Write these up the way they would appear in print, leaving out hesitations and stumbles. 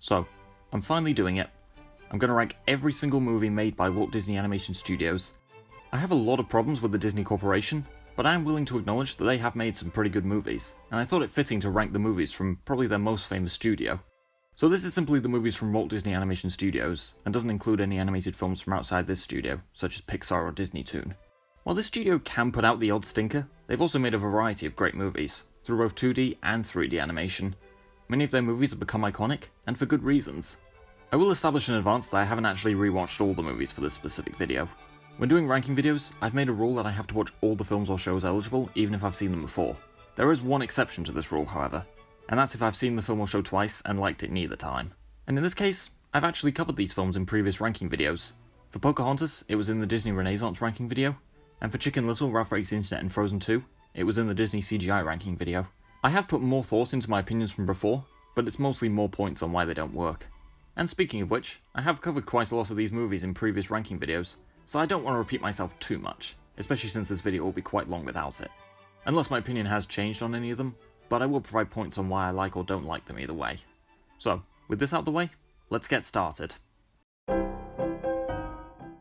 So, I'm finally doing it. I'm going to rank every single movie made by Walt Disney Animation Studios. I have a lot of problems with the Disney Corporation, but I am willing to acknowledge that they have made some pretty good movies, and I thought it fitting to rank the movies from probably their most famous studio. So this is simply the movies from Walt Disney Animation Studios, and doesn't include any animated films from outside this studio, such as Pixar or Disney Toon. While this studio can put out the odd stinker, they've also made a variety of great movies, through both 2D and 3D animation. Many of their movies have become iconic, and for good reasons. I will establish in advance that I haven't actually rewatched all the movies for this specific video. When doing ranking videos, I've made a rule that I have to watch all the films or shows eligible, even if I've seen them before. There is one exception to this rule, however, and that's if I've seen the film or show twice and liked it neither time. And in this case, I've actually covered these films in previous ranking videos. For Pocahontas, it was in the Disney Renaissance ranking video, and for Chicken Little, Ralph Breaks the Internet and Frozen 2, it was in the Disney CGI ranking video. I have put more thought into my opinions from before, but it's mostly more points on why they don't work. And speaking of which, I have covered quite a lot of these movies in previous ranking videos, so I don't want to repeat myself too much, especially since this video will be quite long without it. Unless my opinion has changed on any of them, but I will provide points on why I like or don't like them either way. So, with this out the way, let's get started.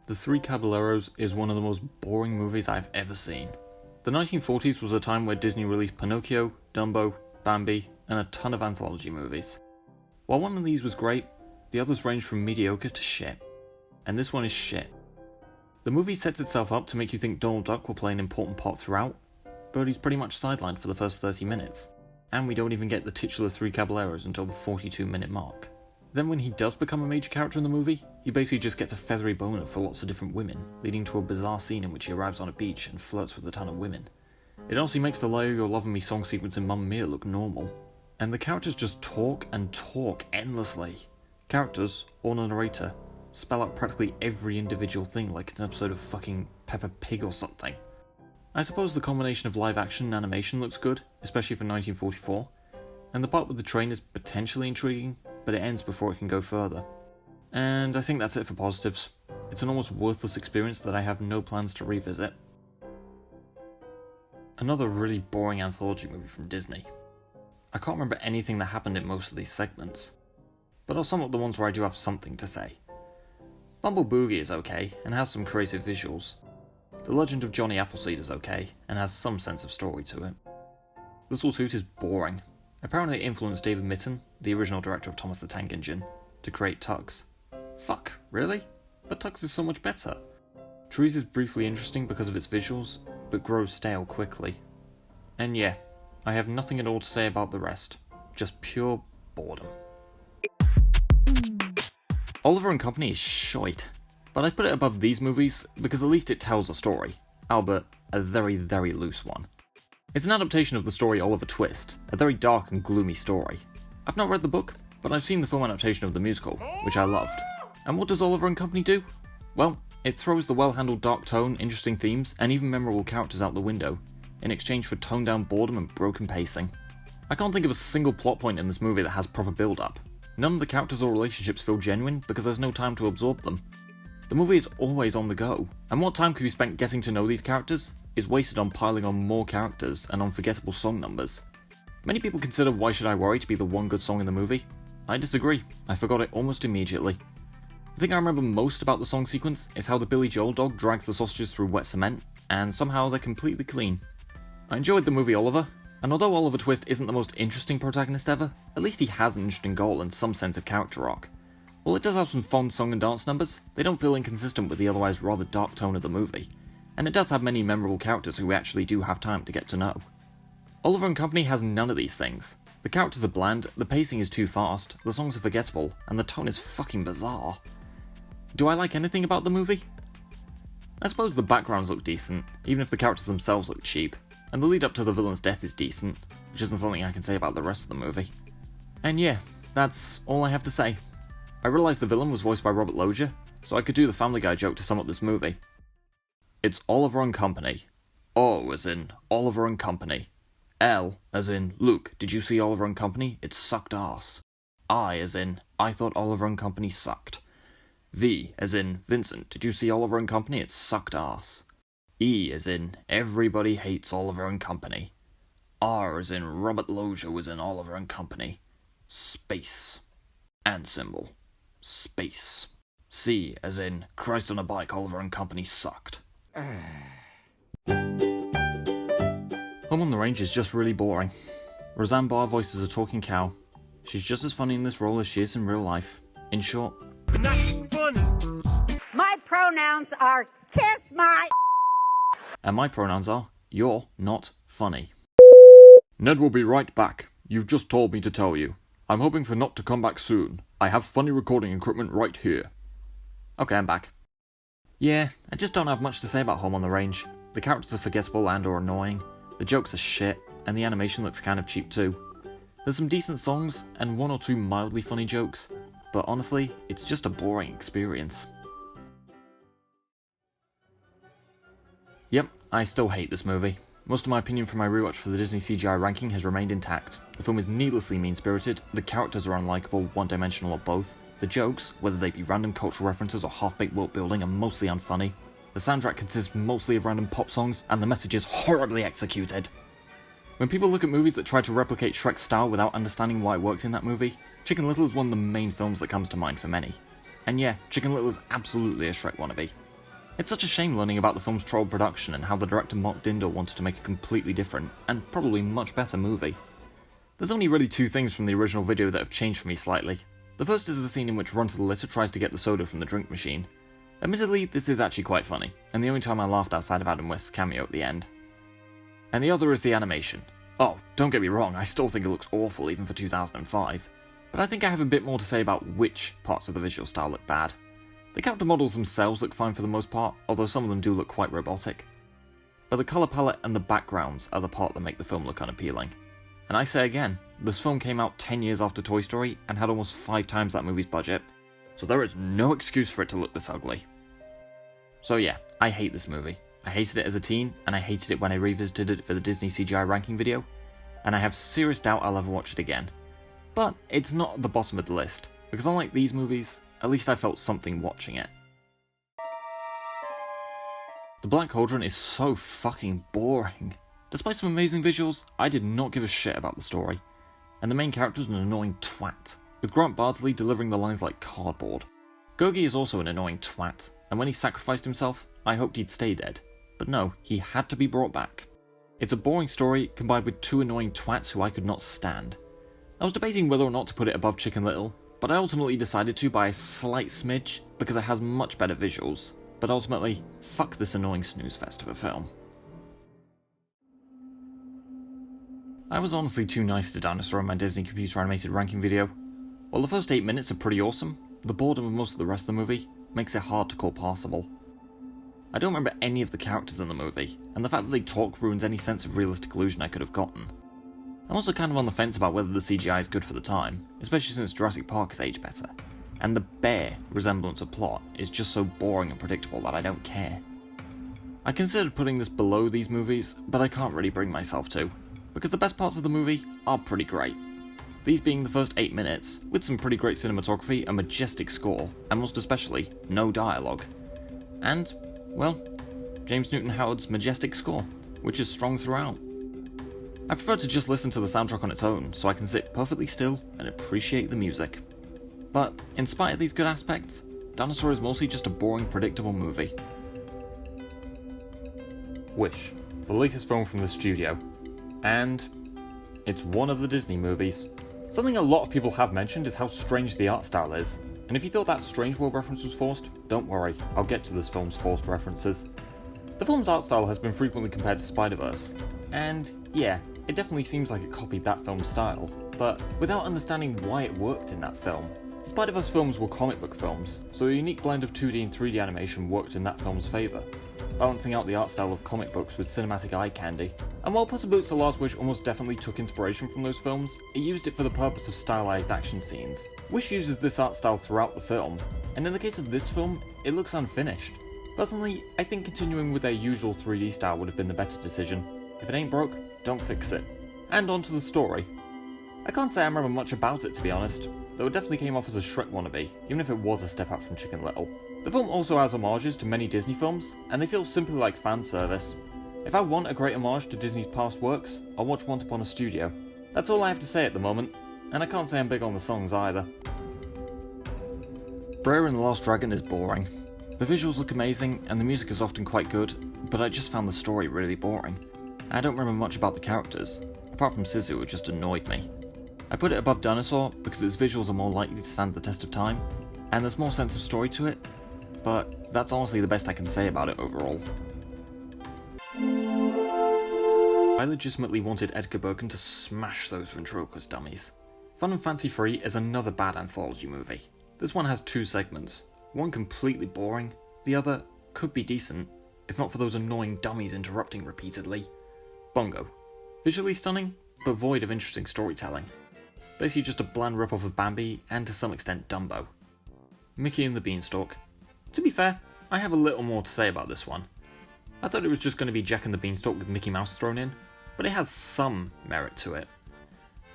The Three Caballeros is one of the most boring movies I've ever seen. The 1940s was a time where Disney released Pinocchio, Dumbo, Bambi, and a ton of Anthology movies. While one of these was great, the others ranged from mediocre to shit. And this one is shit. The movie sets itself up to make you think Donald Duck will play an important part throughout, but he's pretty much sidelined for the first 30 minutes, and we don't even get the titular Three Caballeros until the 42-minute mark. Then when he does become a major character in the movie, he basically just gets a feathery boner for lots of different women, leading to a bizarre scene in which he arrives on a beach and flirts with a ton of women. It also makes the Lay You're Loving Me song sequence in Mamma Mia look normal, and the characters just talk and talk endlessly. Characters, or the narrator, spell out practically every individual thing like it's an episode of fucking Peppa Pig or something. I suppose the combination of live action and animation looks good, especially for 1944, and the part with the train is potentially intriguing, but it ends before it can go further. And I think that's it for positives. It's an almost worthless experience that I have no plans to revisit. Another really boring anthology movie from Disney. I can't remember anything that happened in most of these segments, but I'll sum up the ones where I do have something to say. Bumble Boogie is okay, and has some creative visuals. The Legend of Johnny Appleseed is okay, and has some sense of story to it. Little Toot is boring. Apparently it influenced David Mitton, the original director of Thomas the Tank Engine, to create Tux. Fuck, really? But Tux is so much better. Trees is briefly interesting because of its visuals, but grows stale quickly. And yeah, I have nothing at all to say about the rest. Just pure boredom. Oliver and Company is shite, but I've put it above these movies because at least it tells a story, albeit a very, very loose one. It's an adaptation of the story Oliver Twist, a very dark and gloomy story. I've not read the book, but I've seen the film adaptation of the musical, which I loved. And what does Oliver and Company do? Well, it throws the well-handled dark tone, interesting themes, and even memorable characters out the window, in exchange for toned-down boredom and broken pacing. I can't think of a single plot point in this movie that has proper build-up. None of the characters or relationships feel genuine because there's no time to absorb them. The movie is always on the go, and what time could be spent getting to know these characters is wasted on piling on more characters and unforgettable song numbers. Many people consider Why Should I Worry to be the one good song in the movie. I disagree, I forgot it almost immediately. The thing I remember most about the song sequence is how the Billy Joel dog drags the sausages through wet cement, and somehow they're completely clean. I enjoyed the movie Oliver, and although Oliver Twist isn't the most interesting protagonist ever, at least he has an interesting goal and some sense of character arc. While it does have some fun song and dance numbers, they don't feel inconsistent with the otherwise rather dark tone of the movie, and it does have many memorable characters who we actually do have time to get to know. Oliver and Company has none of these things. The characters are bland, the pacing is too fast, the songs are forgettable, and the tone is fucking bizarre. Do I like anything about the movie? I suppose the backgrounds look decent, even if the characters themselves look cheap, and the lead up to the villain's death is decent, which isn't something I can say about the rest of the movie. And yeah, that's all I have to say. I realised the villain was voiced by Robert Loggia, so I could do the Family Guy joke to sum up this movie. It's Oliver and Company. O as in Oliver and Company. L as in Luke, did you see Oliver and Company? It sucked arse. I as in I thought Oliver and Company sucked. V as in Vincent, did you see Oliver and Company? It sucked arse. E as in everybody hates Oliver and Company. R as in Robert Loggia was in Oliver and Company. Space. and symbol. Space. C as in Christ on a bike, Oliver and Company sucked. Home on the Range is just really boring. Roseanne Barr voices a talking cow. She's just as funny in this role as she is in real life. In short, not funny. My pronouns are kiss my and my pronouns are you're not funny. Ned will be right back. You've just told me to tell you. I'm hoping for not to come back soon. I have funny recording equipment right here. Okay, I'm back. Yeah, I just don't have much to say about Home on the Range. The characters are forgettable and or annoying, the jokes are shit, and the animation looks kind of cheap too. There's some decent songs, and one or two mildly funny jokes, but honestly, it's just a boring experience. Yep, I still hate this movie. Most of my opinion from my rewatch for the Disney CGI ranking has remained intact. The film is needlessly mean-spirited, the characters are unlikable, one-dimensional or both, the jokes, whether they be random cultural references or half-baked world building, are mostly unfunny. The soundtrack consists mostly of random pop songs, and the message is horribly executed. When people look at movies that try to replicate Shrek's style without understanding why it worked in that movie, Chicken Little is one of the main films that comes to mind for many. And yeah, Chicken Little is absolutely a Shrek wannabe. It's such a shame learning about the film's troubled production and how the director Mark Dindo wanted to make a completely different, and probably much better movie. There's only really two things from the original video that have changed for me slightly. The first is the scene in which Run to the Litter tries to get the soda from the drink machine. Admittedly, this is actually quite funny, and the only time I laughed outside of Adam West's cameo at the end. And the other is the animation. Oh, don't get me wrong, I still think it looks awful even for 2005, but I think I have a bit more to say about which parts of the visual style look bad. The character models themselves look fine for the most part, although some of them do look quite robotic. But the colour palette and the backgrounds are the part that make the film look unappealing. And I say again, this film came out 10 years after Toy Story and had almost 5 times that movie's budget, so there is no excuse for it to look this ugly. So yeah, I hate this movie. I hated it as a teen, and I hated it when I revisited it for the Disney CGI ranking video, and I have serious doubt I'll ever watch it again. But it's not at the bottom of the list, because unlike these movies, at least I felt something watching it. The Black Cauldron is so fucking boring. Despite some amazing visuals, I did not give a shit about the story. And the main character is an annoying twat, with Grant Bardsley delivering the lines like cardboard. Gogi is also an annoying twat, and when he sacrificed himself, I hoped he'd stay dead. But no, he had to be brought back. It's a boring story combined with 2 annoying twats who I could not stand. I was debating whether or not to put it above Chicken Little, but I ultimately decided to by a slight smidge because it has much better visuals. But ultimately, fuck this annoying snooze fest of a film. I was honestly too nice to Dinosaur in my Disney computer animated ranking video. While the first 8 minutes are pretty awesome, the boredom of most of the rest of the movie makes it hard to call passable. I don't remember any of the characters in the movie, and the fact that they talk ruins any sense of realistic illusion I could have gotten. I'm also kind of on the fence about whether the CGI is good for the time, especially since Jurassic Park has aged better, and the bare resemblance of plot is just so boring and predictable that I don't care. I considered putting this below these movies, but I can't really bring myself to, because the best parts of the movie are pretty great. These being the first 8 minutes, with some pretty great cinematography, a majestic score, and most especially, no dialogue. And, well, James Newton Howard's majestic score, which is strong throughout. I prefer to just listen to the soundtrack on its own, so I can sit perfectly still and appreciate the music. But, in spite of these good aspects, Dinosaur is mostly just a boring, predictable movie. Wish, the latest film from the studio. And it's one of the Disney movies. Something a lot of people have mentioned is how strange the art style is, and if you thought that Strange World reference was forced, don't worry, I'll get to this film's forced references. The film's art style has been frequently compared to Spider-Verse, and yeah, it definitely seems like it copied that film's style, but without understanding why it worked in that film. Spider-Verse films were comic book films, so a unique blend of 2D and 3D animation worked in that film's favour, balancing out the art style of comic books with cinematic eye candy. And while Puss in Boots: The Last Wish almost definitely took inspiration from those films, it used it for the purpose of stylized action scenes. Wish uses this art style throughout the film, and in the case of this film, it looks unfinished. Personally, I think continuing with their usual 3D style would have been the better decision. If it ain't broke, don't fix it. And on to the story. I can't say I remember much about it, to be honest, though it definitely came off as a Shrek wannabe, even if it was a step up from Chicken Little. The film also has homages to many Disney films, and they feel simply like fan service. If I want a great homage to Disney's past works, I'll watch Once Upon a Studio. That's all I have to say at the moment, and I can't say I'm big on the songs either. Raya and the Last Dragon is boring. The visuals look amazing, and the music is often quite good, but I just found the story really boring. I don't remember much about the characters, apart from Sisu, who just annoyed me. I put it above Dinosaur because its visuals are more likely to stand the test of time, and there's more sense of story to it, but that's honestly the best I can say about it overall. I legitimately wanted Edgar Bergen to smash those ventriloquist dummies. Fun and Fancy Free is another bad anthology movie. This one has two segments, one completely boring, the other could be decent, if not for those annoying dummies interrupting repeatedly. Bongo. Visually stunning, but void of interesting storytelling. Basically just a bland rip-off of Bambi, and to some extent Dumbo. Mickey and the Beanstalk. To be fair, I have a little more to say about this one. I thought it was just going to be Jack and the Beanstalk with Mickey Mouse thrown in, but it has some merit to it.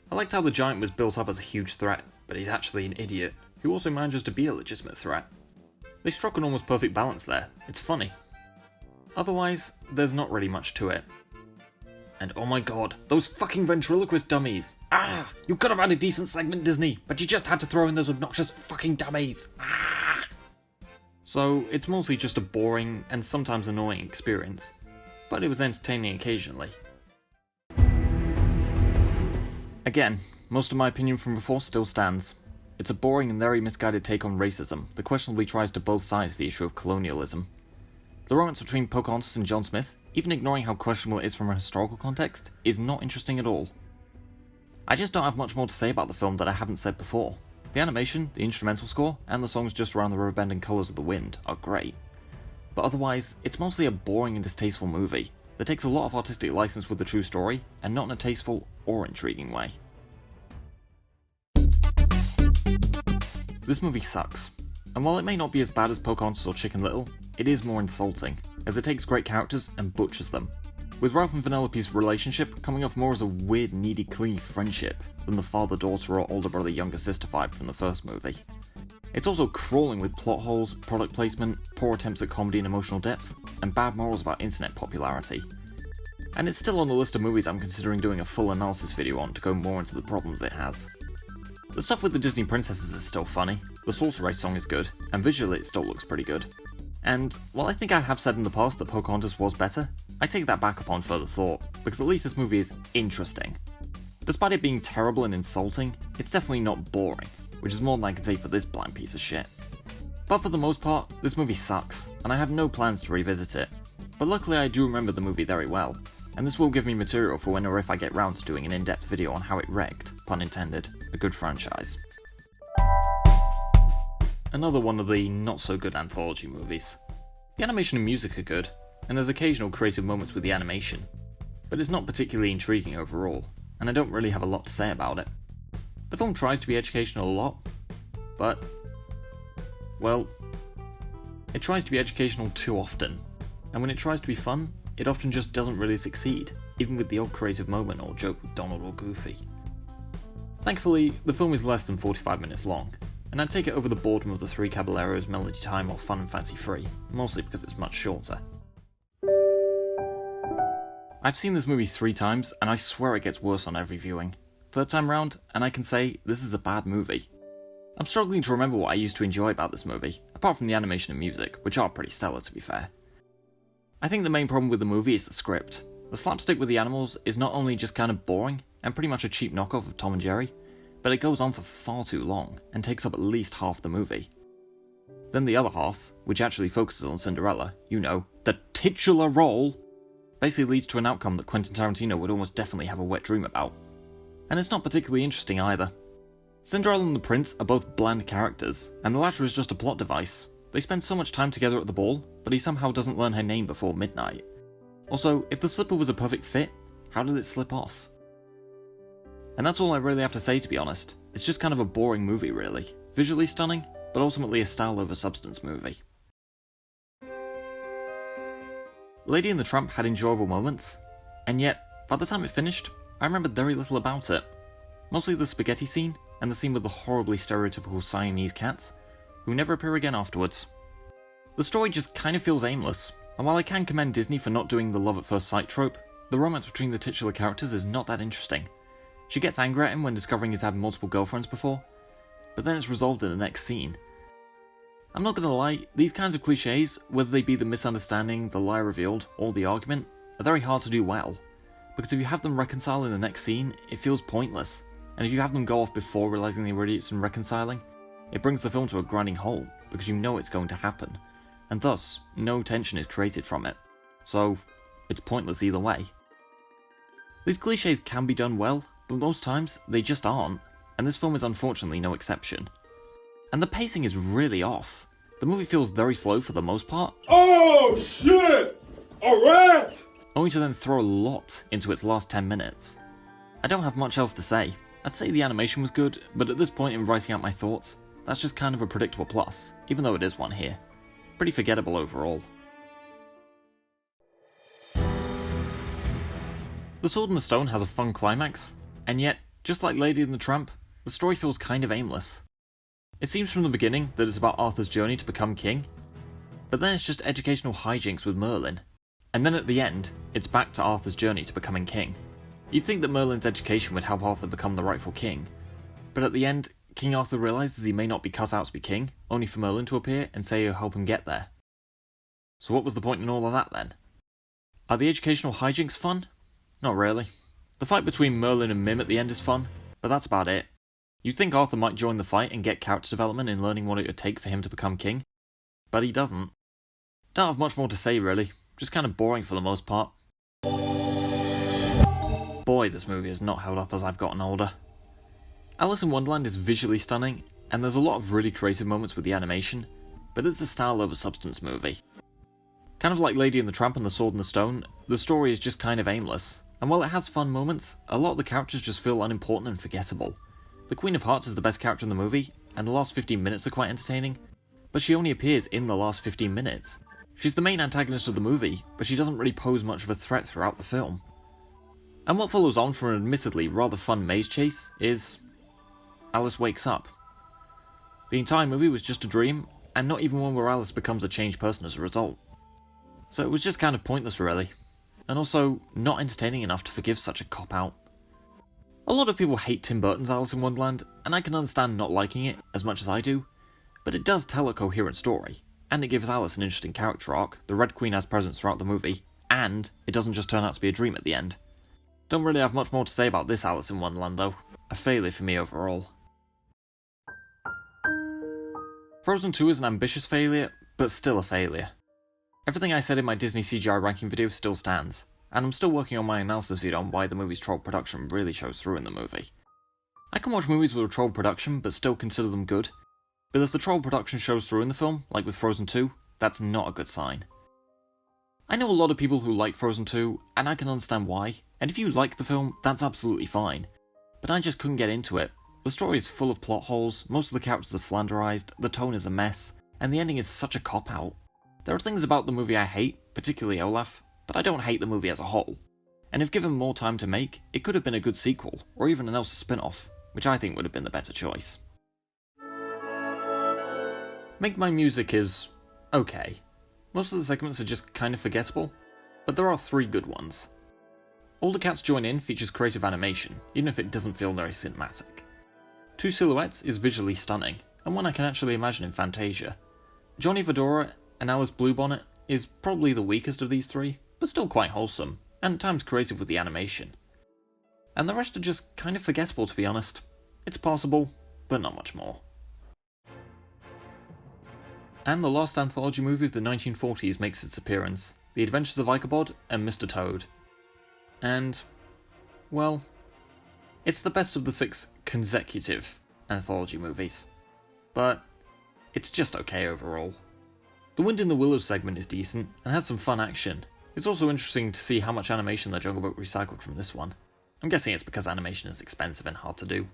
I liked how the giant was built up as a huge threat, but he's actually an idiot, who also manages to be a legitimate threat. They struck an almost perfect balance there, it's funny. Otherwise, there's not really much to it. And oh my god, those fucking ventriloquist dummies! Ah! You could have had a decent segment, Disney, but you just had to throw in those obnoxious fucking dummies! Ah! So, it's mostly just a boring and sometimes annoying experience, but it was entertaining occasionally. Again, most of my opinion from before still stands. It's a boring and very misguided take on racism that questionably tries to both sides the issue of colonialism. The romance between Pocahontas and John Smith, even ignoring how questionable it is from a historical context, is not interesting at all. I just don't have much more to say about the film that I haven't said before. The animation, the instrumental score, and the songs just around the riverbend and Colours of the Wind are great. But otherwise, it's mostly a boring and distasteful movie that takes a lot of artistic license with the true story, and not in a tasteful or intriguing way. This movie sucks, and while it may not be as bad as Pocahontas or Chicken Little, it is more insulting, as it takes great characters and butchers them, with Ralph and Vanellope's relationship coming off more as a weird, needy, clingy friendship than the father-daughter or older brother-younger sister vibe from the first movie. It's also crawling with plot holes, product placement, poor attempts at comedy and emotional depth, and bad morals about internet popularity. And it's still on the list of movies I'm considering doing a full analysis video on to go more into the problems it has. The stuff with the Disney princesses is still funny, the Sorcerer song is good, and visually it still looks pretty good. And while I think I have said in the past that Pocahontas was better, I take that back upon further thought, because at least this movie is interesting. Despite it being terrible and insulting, it's definitely not boring, which is more than I can say for this bland piece of shit. But for the most part, this movie sucks, and I have no plans to revisit it. But luckily I do remember the movie very well, and this will give me material for when or if I get round to doing an in-depth video on how it wrecked, pun intended, a good franchise. Another one of the not-so-good anthology movies. The animation and music are good, and there's occasional creative moments with the animation, but it's not particularly intriguing overall, and I don't really have a lot to say about it. The film tries to be educational a lot, but, well, it tries to be educational too often, and when it tries to be fun, it often just doesn't really succeed, even with the odd creative moment or joke with Donald or Goofy. Thankfully, the film is less than 45 minutes long, and I'd take it over the boredom of the Three Caballeros, Melody Time, or Fun and Fancy Free, mostly because it's much shorter. I've seen this movie 3 times, and I swear it gets worse on every viewing. Third time round, and I can say, this is a bad movie. I'm struggling to remember what I used to enjoy about this movie, apart from the animation and music, which are pretty stellar to be fair. I think the main problem with the movie is the script. The slapstick with the animals is not only just kind of boring, and pretty much a cheap knockoff of Tom and Jerry, but it goes on for far too long, and takes up at least half the movie. Then the other half, which actually focuses on Cinderella, you know, the titular role, basically leads to an outcome that Quentin Tarantino would almost definitely have a wet dream about. And it's not particularly interesting either. Cinderella and the Prince are both bland characters, and the latter is just a plot device. They spend so much time together at the ball, but he somehow doesn't learn her name before midnight. Also, if the slipper was a perfect fit, how did it slip off? And that's all I really have to say, to be honest. It's just kind of a boring movie, really. Visually stunning, but ultimately a style over substance movie. Lady and the Tramp had enjoyable moments, and yet, by the time it finished, I remembered very little about it. Mostly the spaghetti scene, and the scene with the horribly stereotypical Siamese cats, who never appear again afterwards. The story just kind of feels aimless, and while I can commend Disney for not doing the love at first sight trope, the romance between the titular characters is not that interesting. She gets angry at him when discovering he's had multiple girlfriends before, but then it's resolved in the next scene. I'm not gonna lie, these kinds of cliches, whether they be the misunderstanding, the lie revealed, or the argument, are very hard to do well. Because if you have them reconcile in the next scene, it feels pointless. And if you have them go off before realising they were idiots and reconciling, it brings the film to a grinding halt, because you know it's going to happen. And thus, no tension is created from it. So, it's pointless either way. These cliches can be done well, but most times, they just aren't, and this film is unfortunately no exception. And the pacing is really off. The movie feels very slow for the most part. Oh shit! A rat! Only to then throw a lot into its last 10 minutes. I don't have much else to say. I'd say the animation was good, but at this point in writing out my thoughts, that's just kind of a predictable plus, even though it is one here. Pretty forgettable overall. The Sword and the Stone has a fun climax, and yet, just like Lady and the Tramp, the story feels kind of aimless. It seems from the beginning that it's about Arthur's journey to become king, but then it's just educational hijinks with Merlin, and then at the end, it's back to Arthur's journey to becoming king. You'd think that Merlin's education would help Arthur become the rightful king, but at the end, King Arthur realises he may not be cut out to be king, only for Merlin to appear and say he'll help him get there. So what was the point in all of that then? Are the educational hijinks fun? Not really. The fight between Merlin and Mim at the end is fun, but that's about it. You'd think Arthur might join the fight and get character development in learning what it would take for him to become king, but he doesn't. Don't have much more to say really, just kind of boring for the most part. Boy, this movie has not held up as I've gotten older. Alice in Wonderland is visually stunning, and there's a lot of really creative moments with the animation, but it's a style over substance movie. Kind of like Lady and the Tramp and the Sword and the Stone, the story is just kind of aimless, and while it has fun moments, a lot of the characters just feel unimportant and forgettable. The Queen of Hearts is the best character in the movie, and the last 15 minutes are quite entertaining, but she only appears in the last 15 minutes. She's the main antagonist of the movie, but she doesn't really pose much of a threat throughout the film. And what follows on from an admittedly rather fun maze chase is... Alice wakes up. The entire movie was just a dream, and not even one where Alice becomes a changed person as a result. So it was just kind of pointless really, and also not entertaining enough to forgive such a cop-out. A lot of people hate Tim Burton's Alice in Wonderland, and I can understand not liking it as much as I do, but it does tell a coherent story, and it gives Alice an interesting character arc, the Red Queen has presence throughout the movie, and it doesn't just turn out to be a dream at the end. Don't really have much more to say about this Alice in Wonderland though, a failure for me overall. Frozen 2 is an ambitious failure, but still a failure. Everything I said in my Disney CGI ranking video still stands, and I'm still working on my analysis video on why the movie's troll production really shows through in the movie. I can watch movies with a troll production but still consider them good, but if the troll production shows through in the film, like with Frozen 2, that's not a good sign. I know a lot of people who like Frozen 2, and I can understand why, and if you like the film, that's absolutely fine, but I just couldn't get into it. The story is full of plot holes, most of the characters are flanderized, the tone is a mess, and the ending is such a cop-out. There are things about the movie I hate, particularly Olaf, but I don't hate the movie as a whole. And if given more time to make, it could have been a good sequel, or even an Elsa spin-off, which I think would have been the better choice. Make Mine Music is... okay. Most of the segments are just kind of forgettable, but there are 3 good ones. All the Cats Join In features creative animation, even if it doesn't feel very cinematic. Two Silhouettes is visually stunning, and one I can actually imagine in Fantasia. Johnny Fedora and Alice Bluebonnet is probably the weakest of these 3, but still quite wholesome, and at times creative with the animation. And the rest are just kind of forgettable to be honest. It's possible, but not much more. And the last anthology movie of the 1940s makes its appearance, The Adventures of Ichabod and Mr. Toad. And, well, it's the best of the 6 consecutive anthology movies, but it's just okay overall. The Wind in the Willows segment is decent, and has some fun action. It's also interesting to see how much animation the Jungle Book recycled from this one. I'm guessing it's because animation is expensive and hard to do.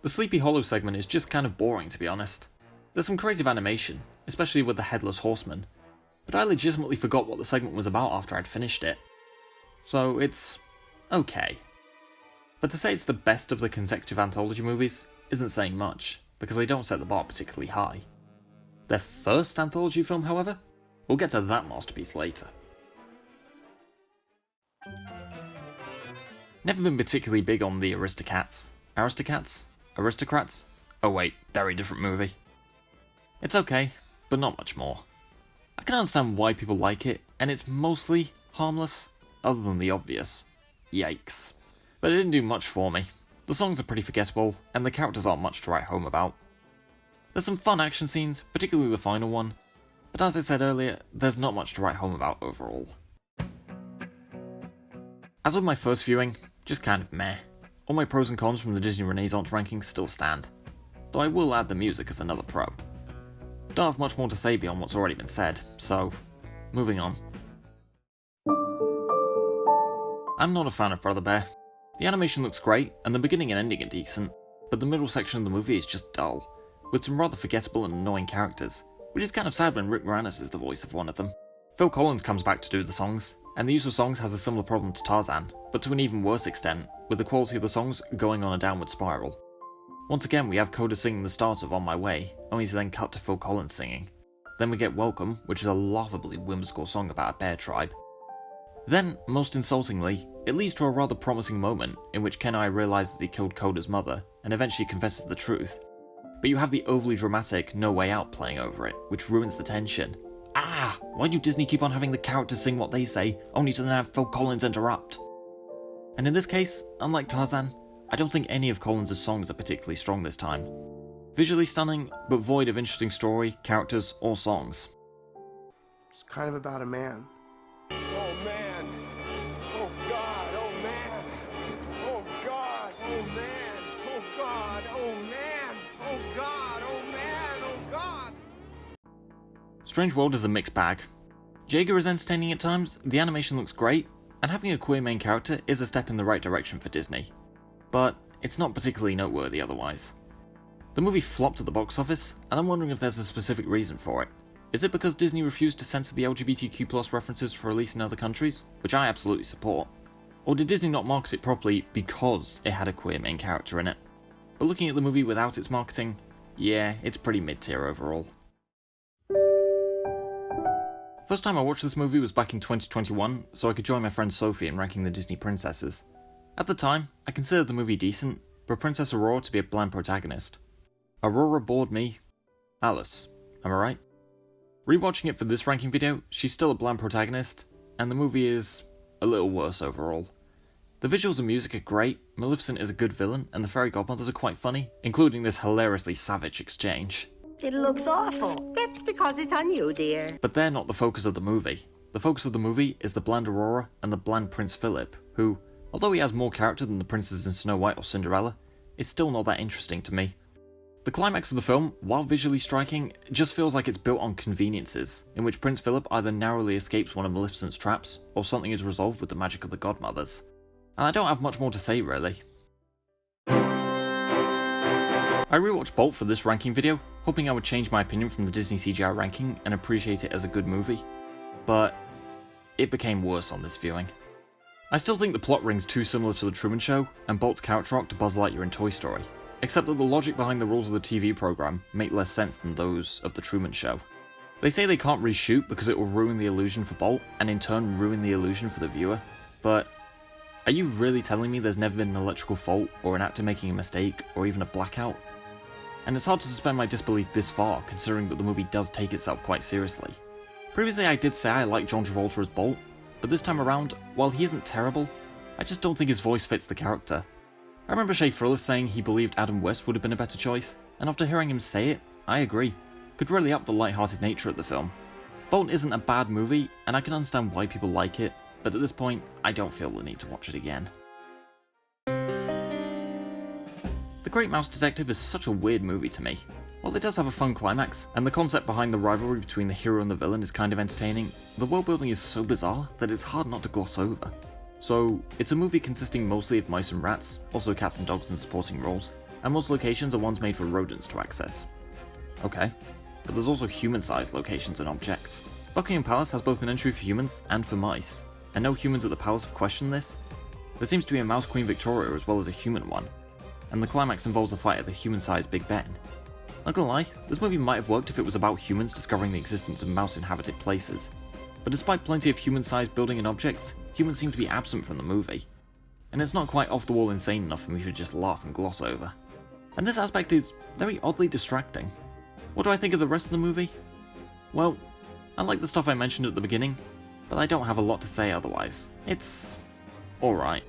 The Sleepy Hollow segment is just kind of boring to be honest. There's some creative animation, especially with the Headless Horseman, but I legitimately forgot what the segment was about after I'd finished it. So it's... okay. But to say it's the best of the consecutive anthology movies isn't saying much, because they don't set the bar particularly high. Their first anthology film, however, we'll get to that masterpiece later. Never been particularly big on the Aristocats. Aristocats? Aristocrats? Oh wait, very different movie. It's okay, but not much more. I can understand why people like it, and it's mostly harmless, other than the obvious. Yikes. But it didn't do much for me. The songs are pretty forgettable, and the characters aren't much to write home about. There's some fun action scenes, particularly the final one, but as I said earlier, there's not much to write home about overall. As with my first viewing, just kind of meh. All my pros and cons from the Disney Renaissance rankings still stand, though I will add the music as another pro. Don't have much more to say beyond what's already been said, so moving on. I'm not a fan of Brother Bear. The animation looks great, and the beginning and ending are decent, but the middle section of the movie is just dull, with some rather forgettable and annoying characters, which is kind of sad when Rick Moranis is the voice of one of them. Phil Collins comes back to do the songs, and the use of songs has a similar problem to Tarzan, but to an even worse extent, with the quality of the songs going on a downward spiral. Once again, we have Coda singing the start of On My Way, only to then cut to Phil Collins singing. Then we get Welcome, which is a laughably whimsical song about a bear tribe. Then, most insultingly, it leads to a rather promising moment in which Kenai realises he killed Coda's mother, and eventually confesses the truth. But you have the overly dramatic No Way Out playing over it, which ruins the tension. Why do Disney keep on having the characters sing what they say, only to then have Phil Collins interrupt? And in this case, unlike Tarzan, I don't think any of Collins' songs are particularly strong this time. Visually stunning, but void of interesting story, characters, or songs. It's kind of about a man. Oh man! Oh God! Oh man! Oh God! Oh man! Oh God! Oh man! Oh God! Oh man! Oh God! Strange World is a mixed bag. Jaeger is entertaining at times, the animation looks great, and having a queer main character is a step in the right direction for Disney. But it's not particularly noteworthy otherwise. The movie flopped at the box office, and I'm wondering if there's a specific reason for it. Is it because Disney refused to censor the LGBTQ+ references for release in other countries, which I absolutely support? Or did Disney not market it properly because it had a queer main character in it? But looking at the movie without its marketing, yeah, it's pretty mid-tier overall. First time I watched this movie was back in 2021, so I could join my friend Sophie in ranking the Disney princesses. At the time, I considered the movie decent, but Princess Aurora to be a bland protagonist. Aurora bored me. Alice, am I right? Rewatching it for this ranking video, she's still a bland protagonist, and the movie is a little worse overall. The visuals and music are great, Maleficent is a good villain, and the fairy godmothers are quite funny, including this hilariously savage exchange. It looks awful. That's because it's on you, dear. But they're not the focus of the movie. The focus of the movie is the bland Aurora and the bland Prince Philip, who, although he has more character than the princes in Snow White or Cinderella, is still not that interesting to me. The climax of the film, while visually striking, just feels like it's built on conveniences, in which Prince Philip either narrowly escapes one of Maleficent's traps, or something is resolved with the magic of the godmothers. And I don't have much more to say really. I rewatched Bolt for this ranking video, hoping I would change my opinion from the Disney CGI ranking and appreciate it as a good movie, but it became worse on this viewing. I still think the plot rings too similar to The Truman Show and Bolt's character arc to Buzz Lightyear in Toy Story, except that the logic behind the rules of the TV program make less sense than those of The Truman Show. They say they can't reshoot because it will ruin the illusion for Bolt, and in turn ruin the illusion for the viewer, but are you really telling me there's never been an electrical fault, or an actor making a mistake, or even a blackout? And it's hard to suspend my disbelief this far, considering that the movie does take itself quite seriously. Previously I did say I liked John Travolta as Bolt, but this time around, while he isn't terrible, I just don't think his voice fits the character. I remember Shea Frillis saying he believed Adam West would have been a better choice, and after hearing him say it, I agree. Could really up the light-hearted nature of the film. Bolt isn't a bad movie, and I can understand why people like it, but at this point, I don't feel the need to watch it again. The Great Mouse Detective is such a weird movie to me. While it does have a fun climax, and the concept behind the rivalry between the hero and the villain is kind of entertaining, the world building is so bizarre that it's hard not to gloss over. So, it's a movie consisting mostly of mice and rats, also cats and dogs in supporting roles, and most locations are ones made for rodents to access. Okay, but there's also human-sized locations and objects. Buckingham Palace has both an entry for humans and for mice, and no humans at the palace have questioned this. There seems to be a mouse Queen Victoria as well as a human one, and the climax involves a fight at the human-sized Big Ben. Not gonna lie, this movie might have worked if it was about humans discovering the existence of mouse-inhabited places, but despite plenty of human-sized building and objects, humans seem to be absent from the movie, and it's not quite off-the-wall insane enough for me to just laugh and gloss over. And this aspect is very oddly distracting. What do I think of the rest of the movie? Well, I like the stuff I mentioned at the beginning, but I don't have a lot to say otherwise. It's alright.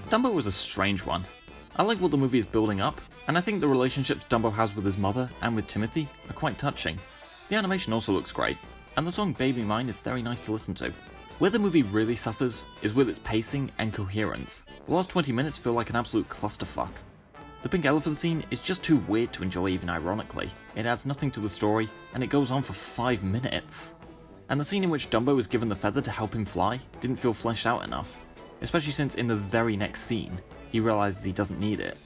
Dumbo was a strange one. I like what the movie is building up, and I think the relationships Dumbo has with his mother and with Timothy are quite touching. The animation also looks great, and the song Baby Mine is very nice to listen to. Where the movie really suffers is with its pacing and coherence. The last 20 minutes feel like an absolute clusterfuck. The pink elephant scene is just too weird to enjoy even ironically. It adds nothing to the story, and it goes on for 5 minutes. And the scene in which Dumbo is given the feather to help him fly didn't feel fleshed out enough, especially since in the very next scene, he realizes he doesn't need it.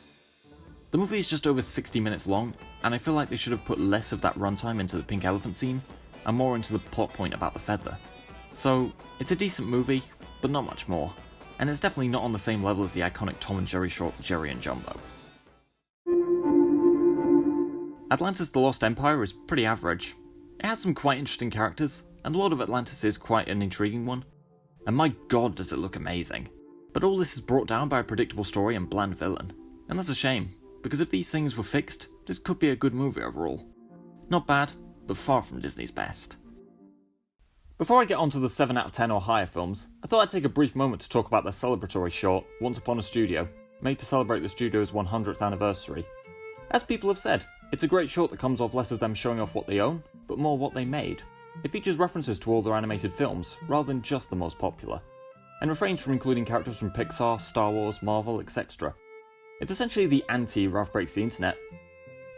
The movie is just over 60 minutes long, and I feel like they should have put less of that runtime into the pink elephant scene, and more into the plot point about the feather. So, it's a decent movie, but not much more, and it's definitely not on the same level as the iconic Tom and Jerry short Jerry and Jumbo. Atlantis: The Lost Empire is pretty average. It has some quite interesting characters, and the world of Atlantis is quite an intriguing one, and my god does it look amazing. But all this is brought down by a predictable story and bland villain, and that's a shame, because if these things were fixed, this could be a good movie overall. Not bad, but far from Disney's best. Before I get onto the 7 out of 10 or higher films, I thought I'd take a brief moment to talk about their celebratory short, Once Upon a Studio, made to celebrate the studio's 100th anniversary. As people have said, it's a great short that comes off less as them showing off what they own, but more what they made. It features references to all their animated films, rather than just the most popular, and refrains from including characters from Pixar, Star Wars, Marvel, etc. It's essentially the anti-Ralph Breaks the Internet.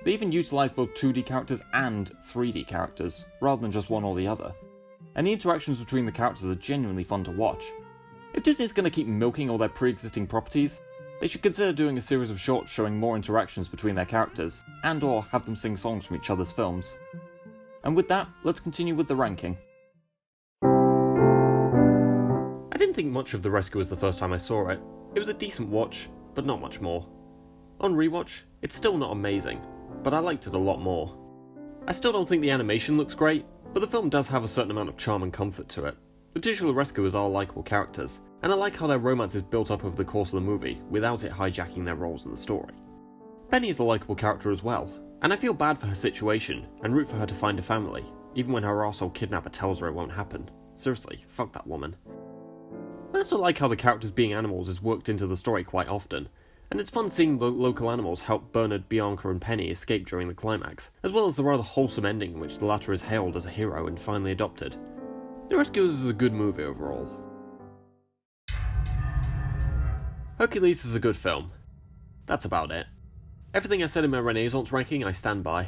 They even utilise both 2D characters and 3D characters, rather than just one or the other. And the interactions between the characters are genuinely fun to watch. If Disney's going to keep milking all their pre-existing properties, they should consider doing a series of shorts showing more interactions between their characters, and or have them sing songs from each other's films. And with that, let's continue with the ranking. I didn't think much of The Rescuers the first time I saw it. It was a decent watch, but not much more. On rewatch, it's still not amazing, but I liked it a lot more. I still don't think the animation looks great, but the film does have a certain amount of charm and comfort to it. The titular rescuers are likeable characters, and I like how their romance is built up over the course of the movie without it hijacking their roles in the story. Penny is a likeable character as well, and I feel bad for her situation and root for her to find a family, even when her arsehole kidnapper tells her it won't happen. Seriously, fuck that woman. I also like how the characters being animals is worked into the story quite often, and it's fun seeing the local animals help Bernard, Bianca and Penny escape during the climax, as well as the rather wholesome ending in which the latter is hailed as a hero and finally adopted. The Rescuers is a good movie overall. Hercules is a good film. That's about it. Everything I said in my Renaissance ranking I stand by,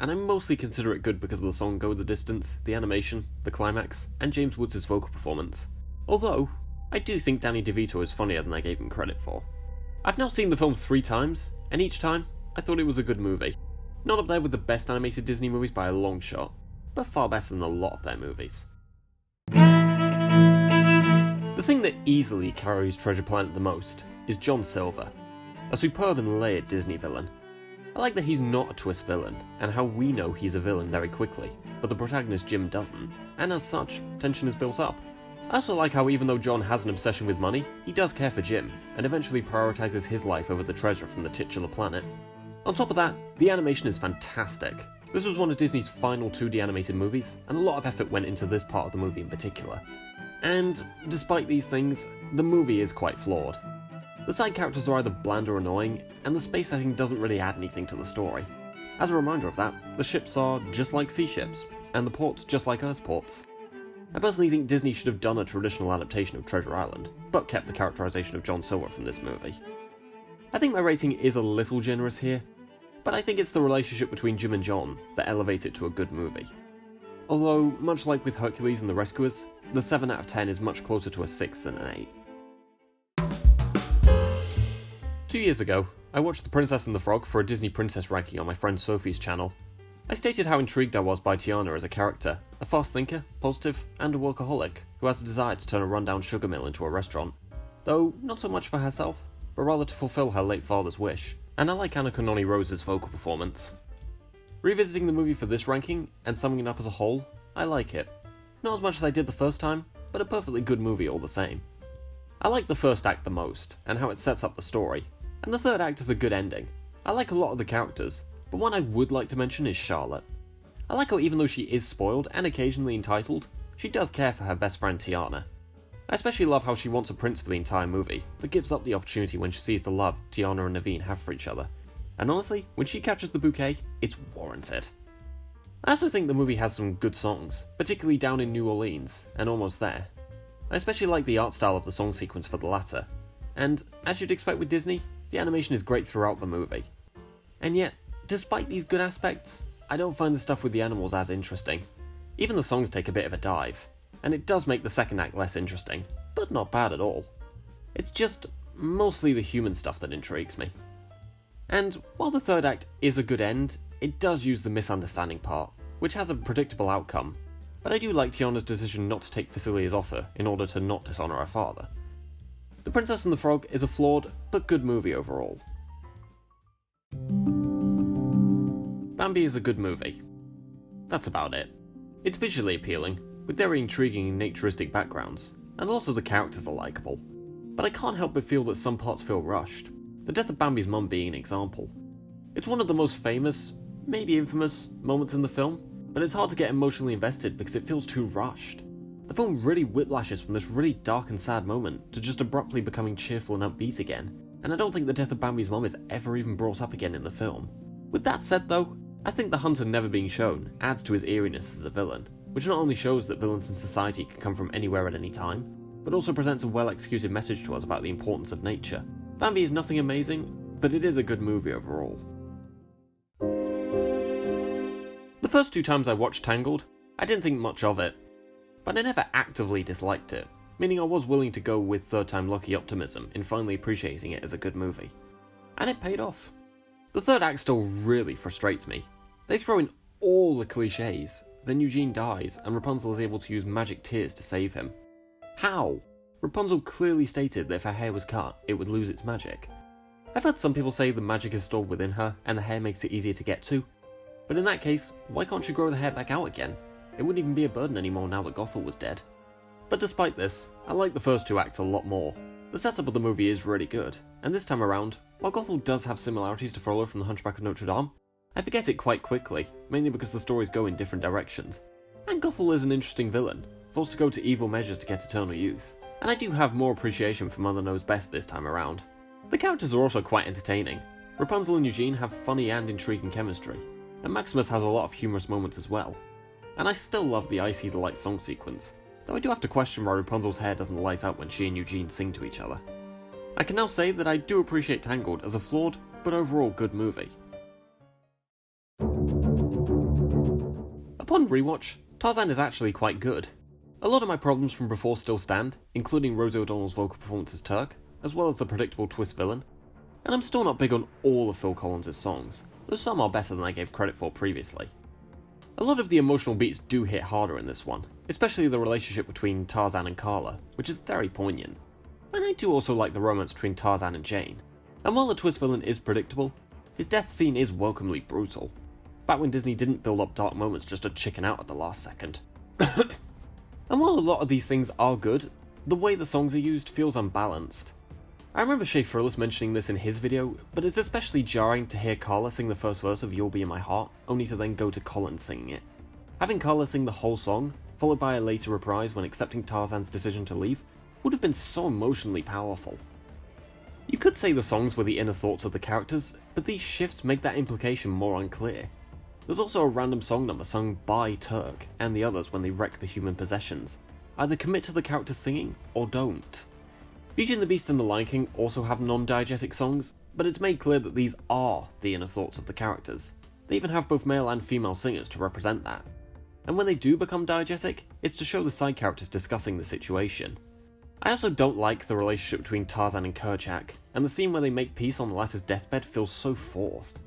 and I mostly consider it good because of the song Go the Distance, the animation, the climax, and James Woods' vocal performance. Although, I do think Danny DeVito is funnier than I gave him credit for. I've now seen the film 3 times, and each time, I thought it was a good movie. Not up there with the best animated Disney movies by a long shot, but far better than a lot of their movies. The thing that easily carries Treasure Planet the most is John Silver, a superb and layered Disney villain. I like that he's not a twist villain, and how we know he's a villain very quickly, but the protagonist Jim doesn't, and as such, tension is built up. I also like how even though John has an obsession with money, he does care for Jim, and eventually prioritises his life over the treasure from the titular planet. On top of that, the animation is fantastic. This was one of Disney's final 2D animated movies, and a lot of effort went into this part of the movie in particular. And, despite these things, the movie is quite flawed. The side characters are either bland or annoying, and the space setting doesn't really add anything to the story. As a reminder of that, the ships are just like sea ships, and the ports just like Earth ports. I personally think Disney should have done a traditional adaptation of Treasure Island, but kept the characterization of John Silver from this movie. I think my rating is a little generous here, but I think it's the relationship between Jim and John that elevates it to a good movie. Although, much like with Hercules and The Rescuers, the 7 out of 10 is much closer to a 6 than an 8. 2 years ago, I watched The Princess and the Frog for a Disney Princess ranking on my friend Sophie's channel. I stated how intrigued I was by Tiana as a character, a fast thinker, positive, and a workaholic, who has a desire to turn a rundown sugar mill into a restaurant. Though, not so much for herself, but rather to fulfill her late father's wish, and I like Anna Kanoni Rose's vocal performance. Revisiting the movie for this ranking, and summing it up as a whole, I like it. Not as much as I did the first time, but a perfectly good movie all the same. I like the first act the most, and how it sets up the story, and the third act is a good ending. I like a lot of the characters, but one I would like to mention is Charlotte. I like how even though she is spoiled and occasionally entitled, she does care for her best friend Tiana. I especially love how she wants a prince for the entire movie, but gives up the opportunity when she sees the love Tiana and Naveen have for each other. And honestly, when she catches the bouquet, it's warranted. I also think the movie has some good songs, particularly Down in New Orleans and Almost There. I especially like the art style of the song sequence for the latter, and as you'd expect with Disney, the animation is great throughout the movie. And yet, despite these good aspects, I don't find the stuff with the animals as interesting. Even the songs take a bit of a dive, and it does make the second act less interesting, but not bad at all. It's just mostly the human stuff that intrigues me. And while the third act is a good end, it does use the misunderstanding part, which has a predictable outcome, but I do like Tiana's decision not to take Facilia's offer in order to not dishonour her father. The Princess and the Frog is a flawed, but good movie overall. Bambi is a good movie. That's about it. It's visually appealing, with very intriguing and naturistic backgrounds, and a lot of the characters are likeable. But I can't help but feel that some parts feel rushed, the death of Bambi's mum being an example. It's one of the most famous, maybe infamous, moments in the film, but it's hard to get emotionally invested because it feels too rushed. The film really whiplashes from this really dark and sad moment to just abruptly becoming cheerful and upbeat again, and I don't think the death of Bambi's mum is ever even brought up again in the film. With that said though, I think the hunter never being shown adds to his eeriness as a villain, which not only shows that villains in society can come from anywhere at any time, but also presents a well-executed message to us about the importance of nature. Bambi is nothing amazing, but it is a good movie overall. The first 2 times I watched Tangled, I didn't think much of it, but I never actively disliked it, meaning I was willing to go with third time lucky optimism in finally appreciating it as a good movie. And it paid off. The third act still really frustrates me. They throw in all the cliches, then Eugene dies and Rapunzel is able to use magic tears to save him. How? Rapunzel clearly stated that if her hair was cut, it would lose its magic. I've heard some people say the magic is stored within her and the hair makes it easier to get to, but in that case, why can't she grow the hair back out again? It wouldn't even be a burden anymore now that Gothel was dead. But despite this, I like the first 2 acts a lot more. The setup of the movie is really good, and this time around, while Gothel does have similarities to Frollo from The Hunchback of Notre Dame, I forget it quite quickly, mainly because the stories go in different directions. And Gothel is an interesting villain, forced to go to evil measures to get eternal youth, and I do have more appreciation for Mother Knows Best this time around. The characters are also quite entertaining. Rapunzel and Eugene have funny and intriguing chemistry, and Maximus has a lot of humorous moments as well. And I still love the I See the Light song sequence, though I do have to question why Rapunzel's hair doesn't light up when she and Eugene sing to each other. I can now say that I do appreciate Tangled as a flawed, but overall good movie. Upon rewatch, Tarzan is actually quite good. A lot of my problems from before still stand, including Rosie O'Donnell's vocal performance as Turk, as well as the predictable twist villain, and I'm still not big on all of Phil Collins' songs, though some are better than I gave credit for previously. A lot of the emotional beats do hit harder in this one, especially the relationship between Tarzan and Carla, which is very poignant. And I do also like the romance between Tarzan and Jane. And while the twist villain is predictable, his death scene is welcomely brutal. Back when Disney didn't build up dark moments just to chicken out at the last second. And while a lot of these things are good, the way the songs are used feels unbalanced. I remember Shea Frillis mentioning this in his video, but it's especially jarring to hear Carla sing the first verse of You'll Be in My Heart, only to then go to Colin singing it. Having Carla sing the whole song, followed by a later reprise when accepting Tarzan's decision to leave, would have been so emotionally powerful. You could say the songs were the inner thoughts of the characters, but these shifts make that implication more unclear. There's also a random song number sung by Turk and the others when they wreck the human possessions. Either commit to the characters singing, or don't. Beauty and the Beast and the Lion King also have non-diegetic songs, but it's made clear that these are the inner thoughts of the characters. They even have both male and female singers to represent that. And when they do become diegetic, it's to show the side characters discussing the situation. I also don't like the relationship between Tarzan and Kerchak, and the scene where they make peace on the latter's deathbed feels so forced.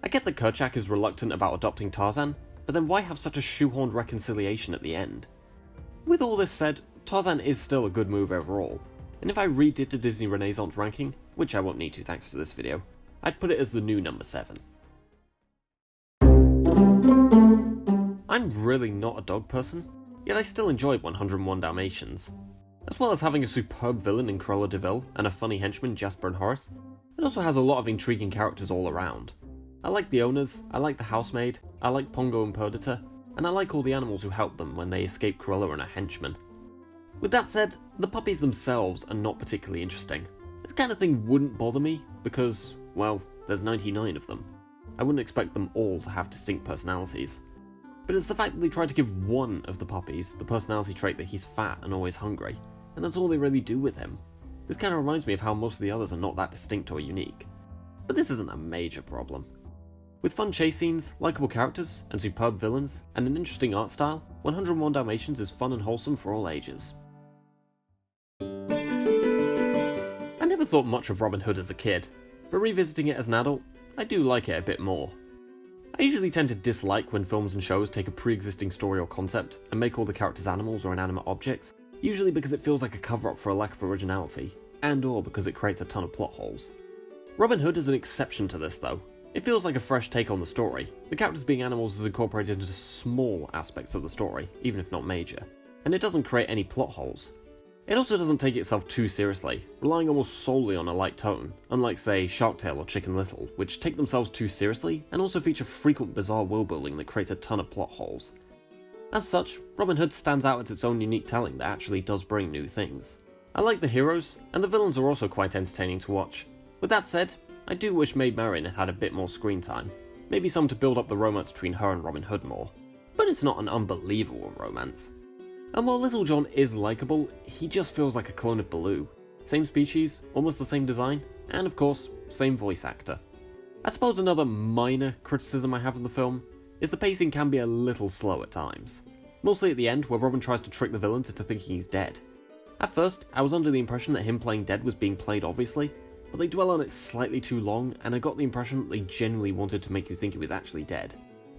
I get that Kerchak is reluctant about adopting Tarzan, but then why have such a shoehorned reconciliation at the end? With all this said, Tarzan is still a good move overall, and if I redid the Disney Renaissance ranking, which I won't need to thanks to this video, I'd put it as the new number 7. I'm really not a dog person, yet I still enjoyed 101 Dalmatians. As well as having a superb villain in Cruella de Vil and a funny henchman Jasper and Horace, it also has a lot of intriguing characters all around. I like the owners, I like the housemaid, I like Pongo and Perdita, and I like all the animals who help them when they escape Cruella and her henchmen. With that said, the puppies themselves are not particularly interesting. This kind of thing wouldn't bother me because, well, there's 99 of them. I wouldn't expect them all to have distinct personalities. But it's the fact that they try to give one of the puppies the personality trait that he's fat and always hungry, and that's all they really do with him. This kind of reminds me of how most of the others are not that distinct or unique. But this isn't a major problem. With fun chase scenes, likeable characters, and superb villains, and an interesting art style, 101 Dalmatians is fun and wholesome for all ages. I never thought much of Robin Hood as a kid, but revisiting it as an adult, I do like it a bit more. I usually tend to dislike when films and shows take a pre-existing story or concept and make all the characters animals or inanimate objects, usually because it feels like a cover-up for a lack of originality, and or because it creates a ton of plot holes. Robin Hood is an exception to this though. It feels like a fresh take on the story. The characters being animals is incorporated into small aspects of the story, even if not major, and it doesn't create any plot holes. It also doesn't take itself too seriously, relying almost solely on a light tone, unlike say Shark Tale or Chicken Little, which take themselves too seriously and also feature frequent bizarre world building that creates a ton of plot holes. As such, Robin Hood stands out as its own unique telling that actually does bring new things. I like the heroes, and the villains are also quite entertaining to watch. With that said, I do wish Maid Marian had a bit more screen time, maybe some to build up the romance between her and Robin Hood more. But it's not an unbelievable romance. And while Little John is likeable, he just feels like a clone of Baloo. Same species, almost the same design, and of course, same voice actor. I suppose another minor criticism I have of the film is the pacing can be a little slow at times. Mostly at the end, where Robin tries to trick the villains into thinking he's dead. At first, I was under the impression that him playing dead was being played obviously, but they dwell on it slightly too long, and I got the impression that they genuinely wanted to make you think he was actually dead.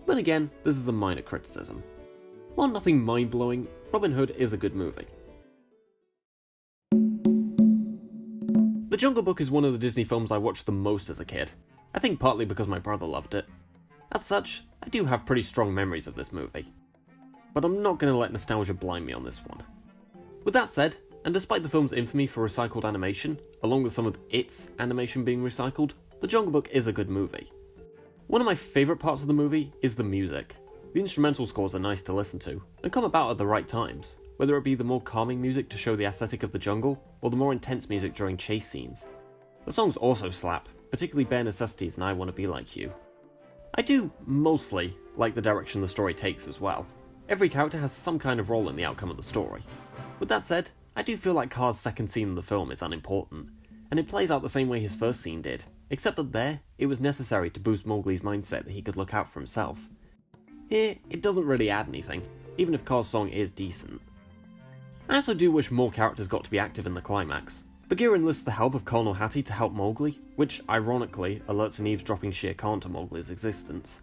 But again, this is a minor criticism. While nothing mind-blowing, Robin Hood is a good movie. The Jungle Book is one of the Disney films I watched the most as a kid. I think partly because my brother loved it. As such, I do have pretty strong memories of this movie. But I'm not going to let nostalgia blind me on this one. With that said, and despite the film's infamy for recycled animation, along with some of its animation being recycled, The Jungle Book is a good movie. One of my favourite parts of the movie is the music. The instrumental scores are nice to listen to, and come about at the right times, whether it be the more calming music to show the aesthetic of the jungle, or the more intense music during chase scenes. The songs also slap, particularly Bare Necessities and I Wanna Be Like You. I do, mostly, like the direction the story takes as well. Every character has some kind of role in the outcome of the story. With that said, I do feel like Car's second scene in the film is unimportant, and it plays out the same way his first scene did, except that there, it was necessary to boost Mowgli's mindset that he could look out for himself. Here, it doesn't really add anything, even if Car's song is decent. I also do wish more characters got to be active in the climax. Bagheera enlists the help of Colonel Hattie to help Mowgli, which, ironically, alerts an eavesdropping Shere Khan to Mowgli's existence.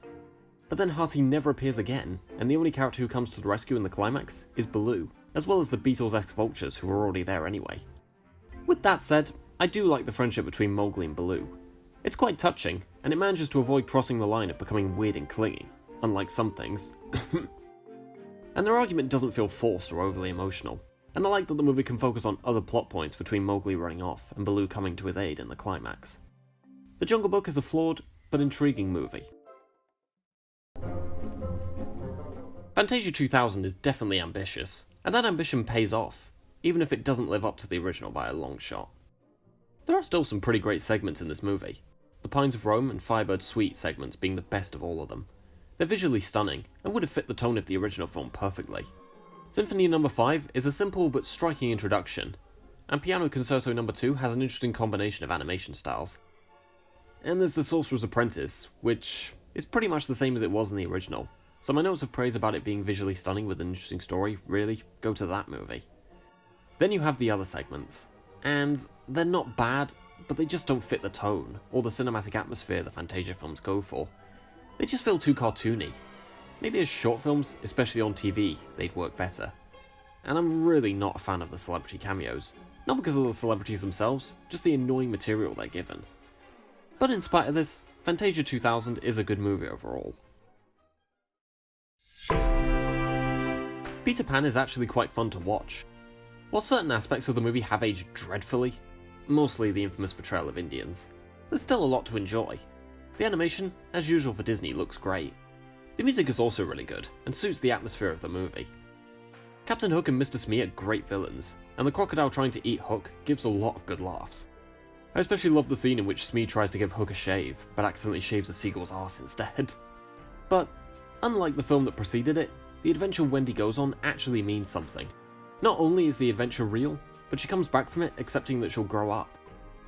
But then Hattie never appears again, and the only character who comes to the rescue in the climax is Baloo, as well as the Beatles-esque vultures who were already there anyway. With that said, I do like the friendship between Mowgli and Baloo. It's quite touching, and it manages to avoid crossing the line of becoming weird and clingy, unlike some things. And their argument doesn't feel forced or overly emotional, and I like that the movie can focus on other plot points between Mowgli running off and Baloo coming to his aid in the climax. The Jungle Book is a flawed, but intriguing movie. Fantasia 2000 is definitely ambitious, and that ambition pays off, even if it doesn't live up to the original by a long shot. There are still some pretty great segments in this movie, the Pines of Rome and Firebird Suite segments being the best of all of them. They're visually stunning, and would have fit the tone of the original film perfectly. Symphony No. 5 is a simple but striking introduction, and Piano Concerto No. 2 has an interesting combination of animation styles. And there's The Sorcerer's Apprentice, which is pretty much the same as it was in the original, so my notes of praise about it being visually stunning with an interesting story really go to that movie. Then you have the other segments, and they're not bad, but they just don't fit the tone, or the cinematic atmosphere the Fantasia films go for. They just feel too cartoony. Maybe as short films, especially on TV, they'd work better. And I'm really not a fan of the celebrity cameos. Not because of the celebrities themselves, just the annoying material they're given. But in spite of this, Fantasia 2000 is a good movie overall. Peter Pan is actually quite fun to watch. While certain aspects of the movie have aged dreadfully, mostly the infamous portrayal of Indians, there's still a lot to enjoy. The animation, as usual for Disney, looks great. The music is also really good, and suits the atmosphere of the movie. Captain Hook and Mr. Smee are great villains, and the crocodile trying to eat Hook gives a lot of good laughs. I especially love the scene in which Smee tries to give Hook a shave, but accidentally shaves a seagull's arse instead. But, unlike the film that preceded it, the adventure Wendy goes on actually means something. Not only is the adventure real, but she comes back from it accepting that she'll grow up.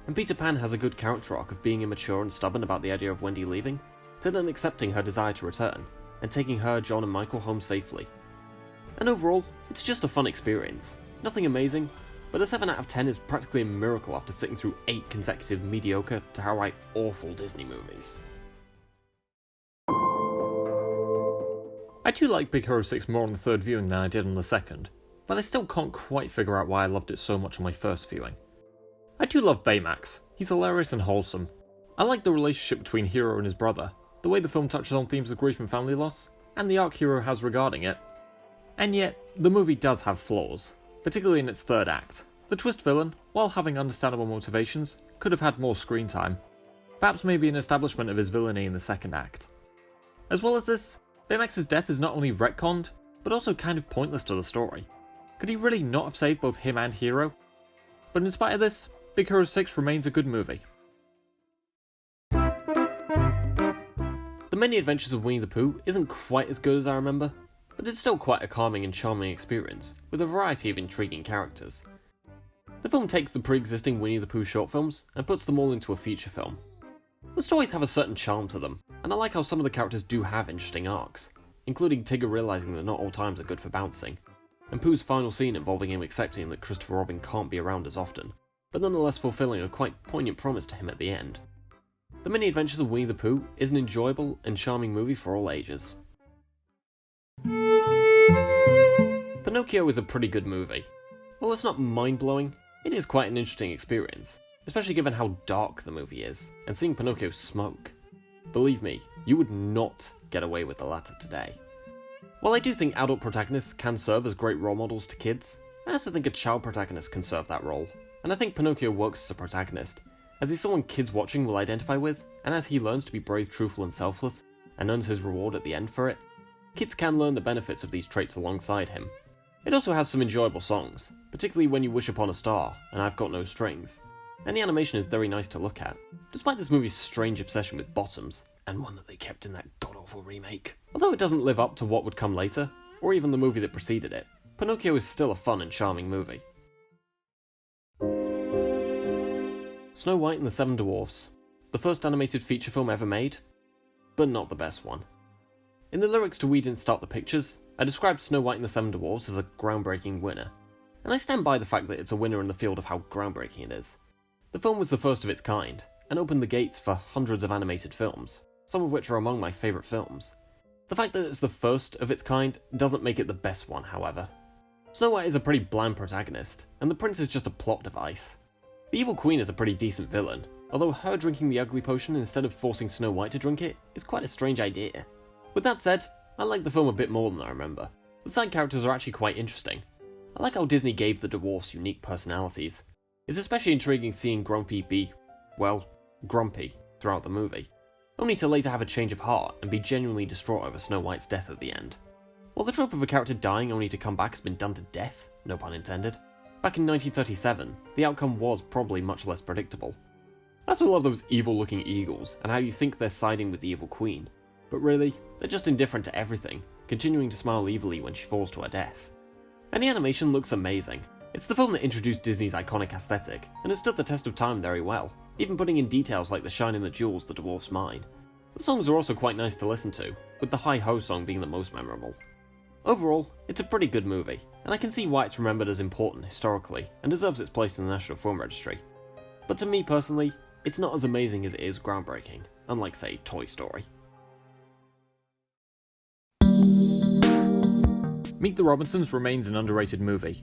And Peter Pan has a good character arc of being immature and stubborn about the idea of Wendy leaving, to then accepting her desire to return, and taking her, John and Michael home safely. And overall, it's just a fun experience. Nothing amazing, but a 7 out of 10 is practically a miracle after sitting through 8 consecutive mediocre to outright awful Disney movies. I too like Big Hero 6 more on the third viewing than I did on the second, but I still can't quite figure out why I loved it so much on my first viewing. I do love Baymax, he's hilarious and wholesome. I like the relationship between Hero and his brother, the way the film touches on themes of grief and family loss, and the arc Hero has regarding it. And yet, the movie does have flaws, particularly in its third act. The twist villain, while having understandable motivations, could have had more screen time. Perhaps maybe an establishment of his villainy in the second act. As well as this, Baymax's death is not only retconned, but also kind of pointless to the story. Could he really not have saved both him and Hero? But in spite of this, Big Hero 6 remains a good movie. The Many Adventures of Winnie the Pooh isn't quite as good as I remember, but it's still quite a calming and charming experience, with a variety of intriguing characters. The film takes the pre-existing Winnie the Pooh short films and puts them all into a feature film. The stories have a certain charm to them, and I like how some of the characters do have interesting arcs, including Tigger realising that not all times are good for bouncing, and Pooh's final scene involving him accepting that Christopher Robin can't be around as often, but nonetheless fulfilling a quite poignant promise to him at the end. The Many Adventures of Winnie the Pooh is an enjoyable and charming movie for all ages. Pinocchio is a pretty good movie. While it's not mind-blowing, it is quite an interesting experience, especially given how dark the movie is, and seeing Pinocchio smoke. Believe me, you would not get away with the latter today. While I do think adult protagonists can serve as great role models to kids, I also think a child protagonist can serve that role, and I think Pinocchio works as a protagonist, as he's someone kids watching will identify with, and as he learns to be brave, truthful and selfless, and earns his reward at the end for it, kids can learn the benefits of these traits alongside him. It also has some enjoyable songs, particularly When You Wish Upon a Star and I've Got No Strings, and the animation is very nice to look at, despite this movie's strange obsession with bottoms, and one that they kept in that god-awful remake. Although it doesn't live up to what would come later, or even the movie that preceded it, Pinocchio is still a fun and charming movie. Snow White and the Seven Dwarfs, the first animated feature film ever made, but not the best one. In the lyrics to We Didn't Start the Pictures, I described Snow White and the Seven Dwarfs as a groundbreaking winner, and I stand by the fact that it's a winner in the field of how groundbreaking it is. The film was the first of its kind, and opened the gates for hundreds of animated films, some of which are among my favourite films. The fact that it's the first of its kind doesn't make it the best one, however. Snow White is a pretty bland protagonist, and the prince is just a plot device. The evil queen is a pretty decent villain, although her drinking the ugly potion instead of forcing Snow White to drink it is quite a strange idea. With that said, I like the film a bit more than I remember. The side characters are actually quite interesting. I like how Disney gave the dwarfs unique personalities. It's especially intriguing seeing Grumpy be, well, grumpy throughout the movie, only to later have a change of heart and be genuinely distraught over Snow White's death at the end. While the trope of a character dying only to come back has been done to death, no pun intended, back in 1937, the outcome was probably much less predictable. I also love those evil-looking eagles, and how you think they're siding with the evil queen, but really, they're just indifferent to everything, continuing to smile evilly when she falls to her death. And the animation looks amazing. It's the film that introduced Disney's iconic aesthetic, and has stood the test of time very well, even putting in details like the shine in the jewels the dwarfs mine. The songs are also quite nice to listen to, with the Hi-Ho song being the most memorable. Overall, it's a pretty good movie, and I can see why it's remembered as important historically, and deserves its place in the National Film Registry. But to me personally, it's not as amazing as it is groundbreaking, unlike say Toy Story. Meet the Robinsons remains an underrated movie,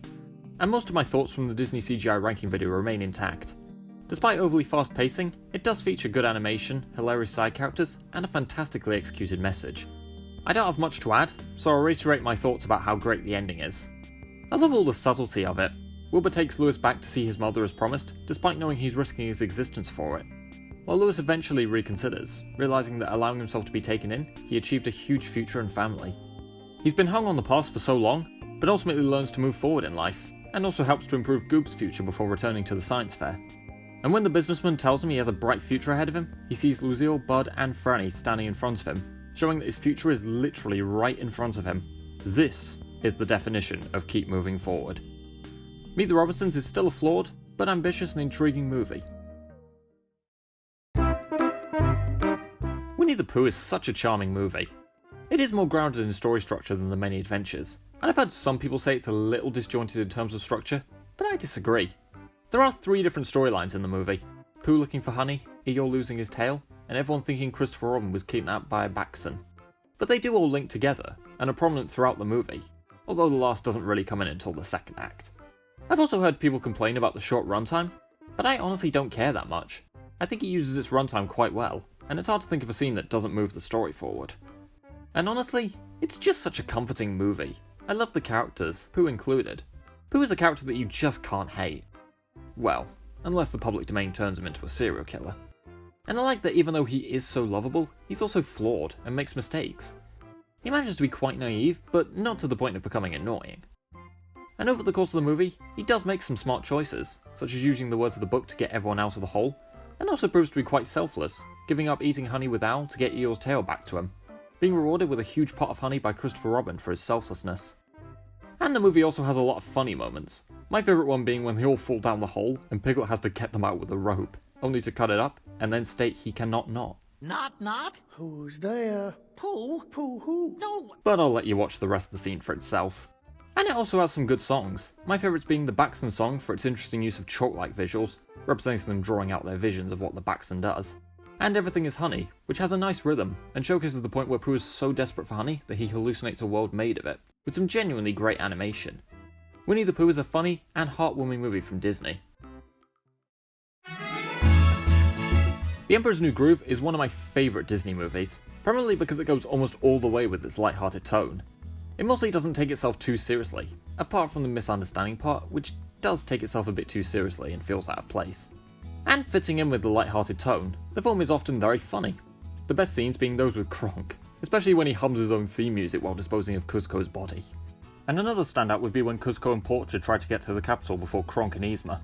and most of my thoughts from the Disney CGI ranking video remain intact. Despite overly fast pacing, it does feature good animation, hilarious side characters, and a fantastically executed message. I don't have much to add, so I'll reiterate my thoughts about how great the ending is. I love all the subtlety of it. Wilbur takes Louis back to see his mother as promised, despite knowing he's risking his existence for it. while Lewis eventually reconsiders, realising that allowing himself to be taken in, he achieved a huge future and family. He's been hung on the past for so long, but ultimately learns to move forward in life, and also helps to improve Goob's future before returning to the science fair. And when the businessman tells him he has a bright future ahead of him, he sees Lucille, Bud and Franny standing in front of him, showing that his future is literally right in front of him. This is the definition of keep moving forward. Meet the Robinsons is still a flawed, but ambitious and intriguing movie. Winnie the Pooh is such a charming movie. It is more grounded in story structure than the many adventures, and I've heard some people say it's a little disjointed in terms of structure, but I disagree. There are 3 different storylines in the movie: Pooh looking for honey, Eeyore losing his tail, and everyone thinking Christopher Robin was kidnapped by a Baxan. But they do all link together, and are prominent throughout the movie, although the last doesn't really come in until the second act. I've also heard people complain about the short runtime, but I honestly don't care that much. I think it uses its runtime quite well, and it's hard to think of a scene that doesn't move the story forward. And honestly, it's just such a comforting movie. I love the characters, Pooh included. Pooh is a character that you just can't hate. Well, unless the public domain turns him into a serial killer. And I like that even though he is so lovable, he's also flawed and makes mistakes. He manages to be quite naive, but not to the point of becoming annoying. And over the course of the movie, he does make some smart choices, such as using the words of the book to get everyone out of the hole, and also proves to be quite selfless, giving up eating honey with Al to get Eeyore's tail back to him, being rewarded with a huge pot of honey by Christopher Robin for his selflessness. And the movie also has a lot of funny moments, my favourite one being when they all fall down the hole and Piglet has to get them out with a rope, only to cut it up and then state he cannot not. Not? Who's there? Pooh? Pooh who? No! But I'll let you watch the rest of the scene for itself. And it also has some good songs, my favourites being the Baxan song for its interesting use of chalk-like visuals, representing them drawing out their visions of what the Baxan does. And Everything is Honey, which has a nice rhythm, and showcases the point where Pooh is so desperate for honey that he hallucinates a world made of it, with some genuinely great animation. Winnie the Pooh is a funny and heartwarming movie from Disney. The Emperor's New Groove is one of my favourite Disney movies, primarily because it goes almost all the way with its light-hearted tone. It mostly doesn't take itself too seriously, apart from the misunderstanding part, which does take itself a bit too seriously and feels out of place. And fitting in with the light-hearted tone, the film is often very funny, the best scenes being those with Kronk, especially when he hums his own theme music while disposing of Kuzco's body. And another standout would be when Kuzco and Portia try to get to the capital before Kronk and Yzma.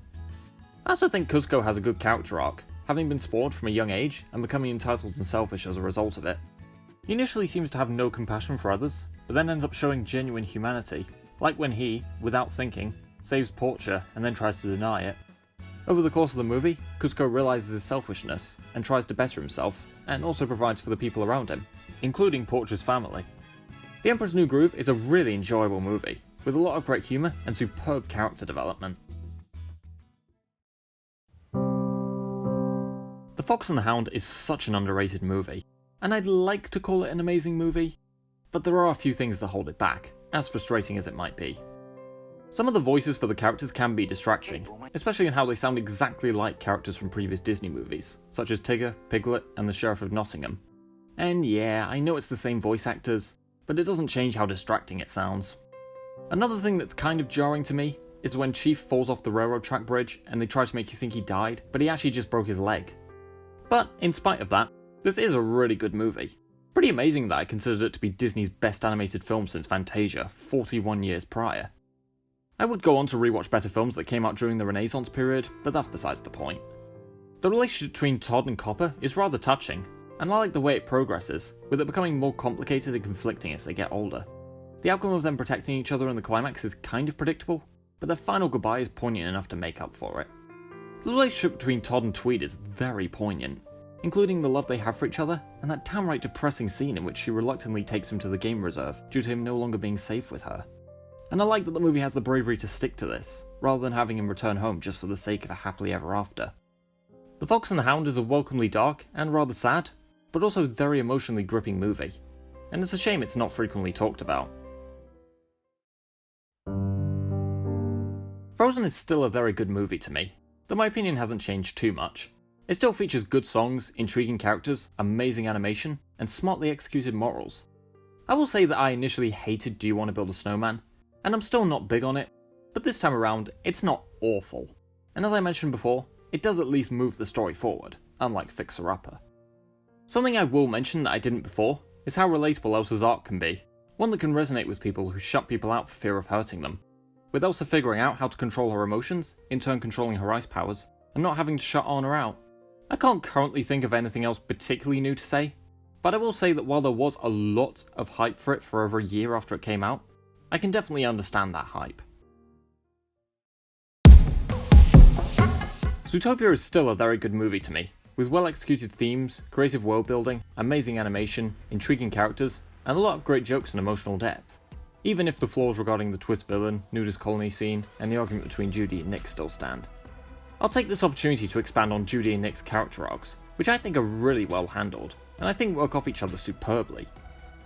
I also think Kuzco has a good character arc, having been spoiled from a young age and becoming entitled and selfish as a result of it. He initially seems to have no compassion for others, but then ends up showing genuine humanity, like when he, without thinking, saves Portia and then tries to deny it. Over the course of the movie, Kuzco realises his selfishness and tries to better himself, and also provides for the people around him, including Portia's family. The Emperor's New Groove is a really enjoyable movie, with a lot of great humour and superb character development. The Fox and the Hound is such an underrated movie, and I'd like to call it an amazing movie, but there are a few things that hold it back, as frustrating as it might be. Some of the voices for the characters can be distracting, especially in how they sound exactly like characters from previous Disney movies, such as Tigger, Piglet, and the Sheriff of Nottingham. And yeah, I know it's the same voice actors, but it doesn't change how distracting it sounds. Another thing that's kind of jarring to me is when Chief falls off the railroad track bridge and they try to make you think he died, but he actually just broke his leg. But in spite of that, this is a really good movie. Pretty amazing that I considered it to be Disney's best animated film since Fantasia, 41 years prior. I would go on to rewatch better films that came out during the Renaissance period, but that's besides the point. The relationship between Todd and Copper is rather touching, and I like the way it progresses, with it becoming more complicated and conflicting as they get older. The outcome of them protecting each other in the climax is kind of predictable, but their final goodbye is poignant enough to make up for it. The relationship between Todd and Tweed is very poignant, including the love they have for each other, and that downright depressing scene in which she reluctantly takes him to the game reserve due to him no longer being safe with her. And I like that the movie has the bravery to stick to this, rather than having him return home just for the sake of a happily ever after. The Fox and the Hound is a welcomely dark and rather sad, but also very emotionally gripping movie, and it's a shame it's not frequently talked about. Frozen is still a very good movie to me, though my opinion hasn't changed too much. It still features good songs, intriguing characters, amazing animation, and smartly executed morals. I will say that I initially hated Do You Want to Build a Snowman, and I'm still not big on it, but this time around, it's not awful. And as I mentioned before, it does at least move the story forward, unlike Fixer Upper. Something I will mention that I didn't before is how relatable Elsa's arc can be, one that can resonate with people who shut people out for fear of hurting them, with Elsa figuring out how to control her emotions, in turn controlling her ice powers, and not having to shut Anna out. I can't currently think of anything else particularly new to say, but I will say that while there was a lot of hype for it for over a year after it came out, I can definitely understand that hype. Zootopia is still a very good movie to me, with well executed themes, creative world building, amazing animation, intriguing characters, and a lot of great jokes and emotional depth, even if the flaws regarding the twist villain, nudist colony scene, and the argument between Judy and Nick still stand. I'll take this opportunity to expand on Judy and Nick's character arcs, which I think are really well handled, and I think work off each other superbly.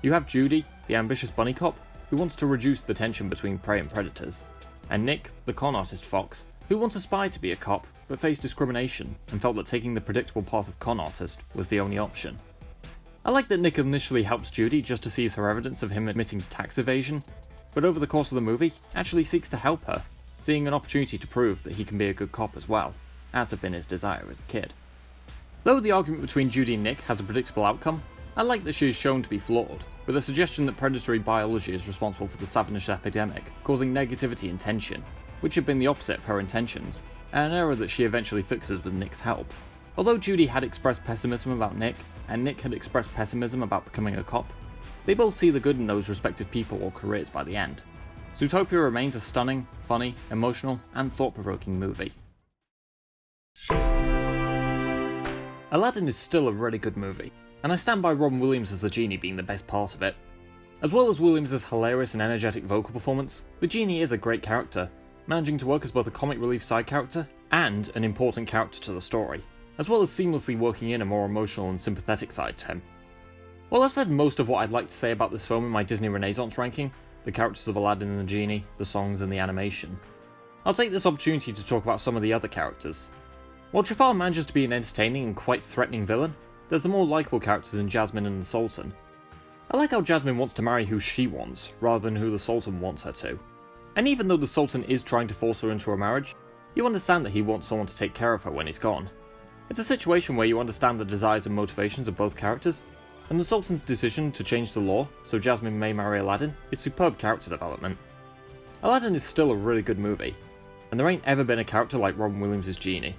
You have Judy, the ambitious bunny cop, who wants to reduce the tension between prey and predators, and Nick, the con artist fox, who wants a spy to be a cop, but faced discrimination and felt that taking the predictable path of con artist was the only option. I like that Nick initially helps Judy just to seize her evidence of him admitting to tax evasion, but over the course of the movie actually seeks to help her, seeing an opportunity to prove that he can be a good cop as well, as had been his desire as a kid. Though the argument between Judy and Nick has a predictable outcome, I like that she is shown to be flawed, with a suggestion that predatory biology is responsible for the savage epidemic, causing negativity and tension, which had been the opposite of her intentions, and an error that she eventually fixes with Nick's help. Although Judy had expressed pessimism about Nick, and Nick had expressed pessimism about becoming a cop, they both see the good in those respective people or careers by the end. Zootopia remains a stunning, funny, emotional, and thought-provoking movie. Aladdin is still a really good movie, and I stand by Robin Williams as the genie being the best part of it. As well as Williams' hilarious and energetic vocal performance, the genie is a great character, managing to work as both a comic relief side character and an important character to the story, as well as seamlessly working in a more emotional and sympathetic side to him. While I've said most of what I'd like to say about this film in my Disney Renaissance ranking, the characters of Aladdin and the genie, the songs and the animation, I'll take this opportunity to talk about some of the other characters. While Jafar manages to be an entertaining and quite threatening villain, there's the more likeable characters in Jasmine and the Sultan. I like how Jasmine wants to marry who she wants, rather than who the Sultan wants her to. And even though the Sultan is trying to force her into a marriage, you understand that he wants someone to take care of her when he's gone. It's a situation where you understand the desires and motivations of both characters, and the Sultan's decision to change the law so Jasmine may marry Aladdin is superb character development. Aladdin is still a really good movie, and there ain't ever been a character like Robin Williams' genie.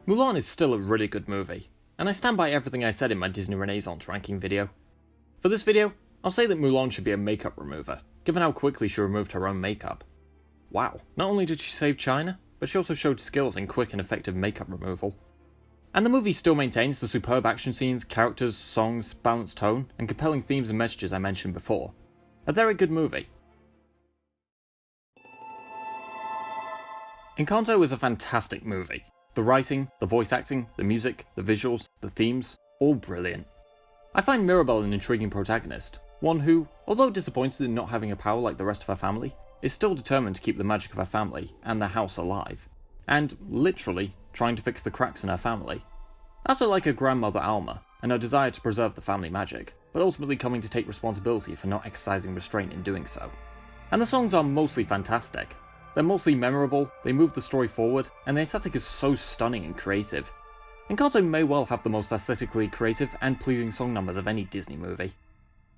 Mulan is still a really good movie, and I stand by everything I said in my Disney Renaissance ranking video. For this video, I'll say that Mulan should be a makeup remover, given how quickly she removed her own makeup. Wow, not only did she save China, but she also showed skills in quick and effective makeup removal. And the movie still maintains the superb action scenes, characters, songs, balanced tone, and compelling themes and messages I mentioned before. A very good movie. Encanto is a fantastic movie. The writing, the voice acting, the music, the visuals, the themes, all brilliant. I find Mirabel an intriguing protagonist, one who, although disappointed in not having a power like the rest of her family, is still determined to keep the magic of her family and their house alive, and, literally, trying to fix the cracks in her family. I also like her grandmother Alma, and her desire to preserve the family magic, but ultimately coming to take responsibility for not exercising restraint in doing so. And the songs are mostly fantastic. They're mostly memorable, they move the story forward, and the aesthetic is so stunning and creative. Encanto may well have the most aesthetically creative and pleasing song numbers of any Disney movie.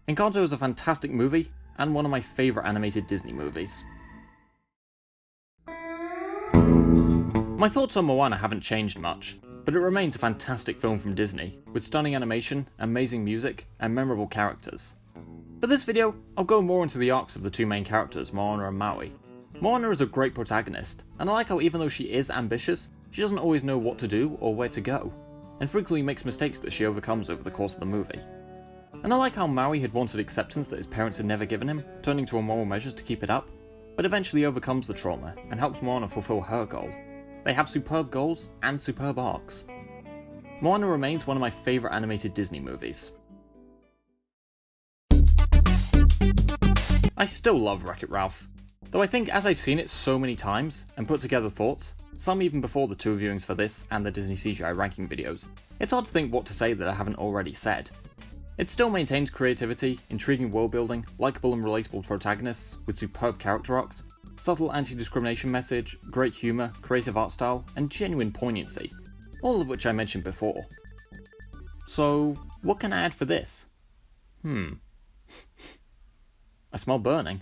Encanto is a fantastic movie, and one of my favourite animated Disney movies. My thoughts on Moana haven't changed much, but it remains a fantastic film from Disney, with stunning animation, amazing music, and memorable characters. For this video, I'll go more into the arcs of the two main characters, Moana and Maui. Moana is a great protagonist, and I like how even though she is ambitious, she doesn't always know what to do or where to go, and frequently makes mistakes that she overcomes over the course of the movie. And I like how Maui had wanted acceptance that his parents had never given him, turning to moral measures to keep it up, but eventually overcomes the trauma and helps Moana fulfill her goal. They have superb goals and superb arcs. Moana remains one of my favourite animated Disney movies. I still love Wreck-It Ralph, though I think as I've seen it so many times and put together thoughts, some even before the two viewings for this and the Disney CGI ranking videos, it's hard to think what to say that I haven't already said. It still maintains creativity, intriguing world building, likeable and relatable protagonists with superb character arcs, subtle anti-discrimination message, great humour, creative art style, and genuine poignancy, all of which I mentioned before. So, what can I add for this? I smell burning.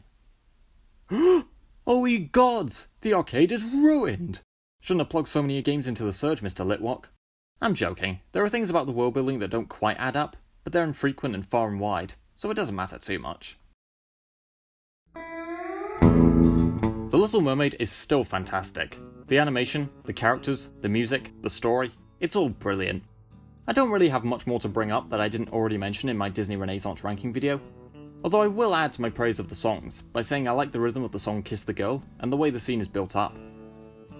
Oh ye gods! The arcade is ruined! Shouldn't have plugged so many games into the surge, Mr. Litwalk. I'm joking. There are things about the world building that don't quite add up, but they're infrequent and far and wide, so it doesn't matter too much. The Little Mermaid is still fantastic. The animation, the characters, the music, the story, it's all brilliant. I don't really have much more to bring up that I didn't already mention in my Disney Renaissance ranking video, although I will add to my praise of the songs by saying I like the rhythm of the song Kiss the Girl and the way the scene is built up.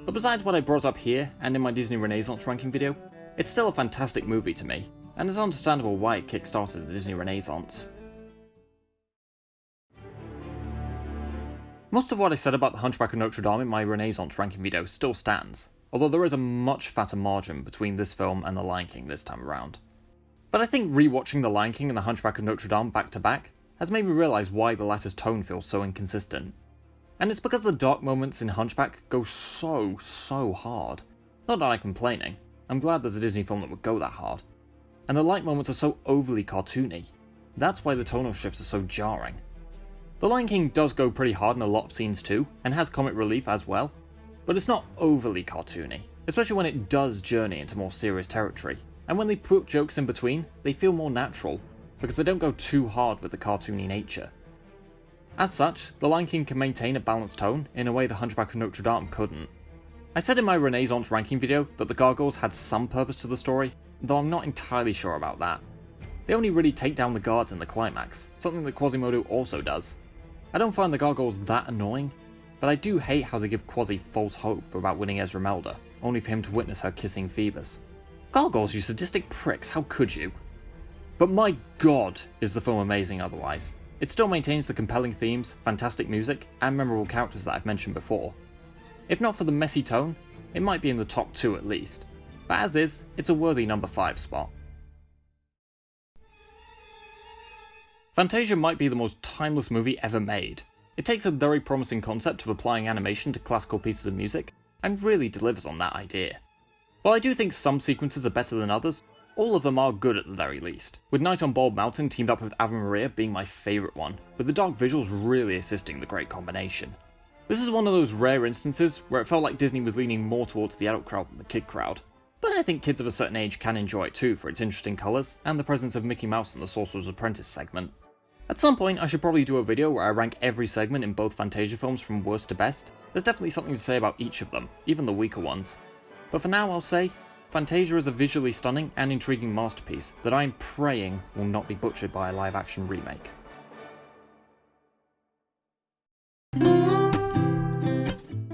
But besides what I brought up here and in my Disney Renaissance ranking video, it's still a fantastic movie to me, and it's understandable why it kickstarted the Disney Renaissance. Most of what I said about The Hunchback of Notre Dame in my Renaissance ranking video still stands, although there is a much fatter margin between this film and The Lion King this time around. But I think rewatching The Lion King and The Hunchback of Notre Dame back to back has made me realise why the latter's tone feels so inconsistent. And it's because the dark moments in Hunchback go so hard. Not that I'm complaining, I'm glad there's a Disney film that would go that hard. And the light moments are so overly cartoony. That's why the tonal shifts are so jarring. The Lion King does go pretty hard in a lot of scenes too, and has comic relief as well, but it's not overly cartoony, especially when it does journey into more serious territory, and when they put jokes in between, they feel more natural, because they don't go too hard with the cartoony nature. As such, The Lion King can maintain a balanced tone in a way The Hunchback of Notre Dame couldn't. I said in my Renaissance ranking video that the gargoyles had some purpose to the story, though I'm not entirely sure about that. They only really take down the guards in the climax, something that Quasimodo also does. I don't find the gargoyles that annoying, but I do hate how they give Quasi false hope about winning Esmeralda, only for him to witness her kissing Phoebus. Gargoyles, you sadistic pricks, how could you? But my god, is the film amazing otherwise. It still maintains the compelling themes, fantastic music, and memorable characters that I've mentioned before. If not for the messy tone, it might be in the top 2 at least, but as is, it's a worthy number 5 spot. Fantasia might be the most timeless movie ever made. It takes a very promising concept of applying animation to classical pieces of music, and really delivers on that idea. While I do think some sequences are better than others, all of them are good at the very least, with Night on Bald Mountain teamed up with Ave Maria being my favourite one, with the dark visuals really assisting the great combination. This is one of those rare instances where it felt like Disney was leaning more towards the adult crowd than the kid crowd, but I think kids of a certain age can enjoy it too for its interesting colours and the presence of Mickey Mouse in the Sorcerer's Apprentice segment. At some point I should probably do a video where I rank every segment in both Fantasia films from worst to best. There's definitely something to say about each of them, even the weaker ones. But for now I'll say, Fantasia is a visually stunning and intriguing masterpiece that I'm praying will not be butchered by a live action remake.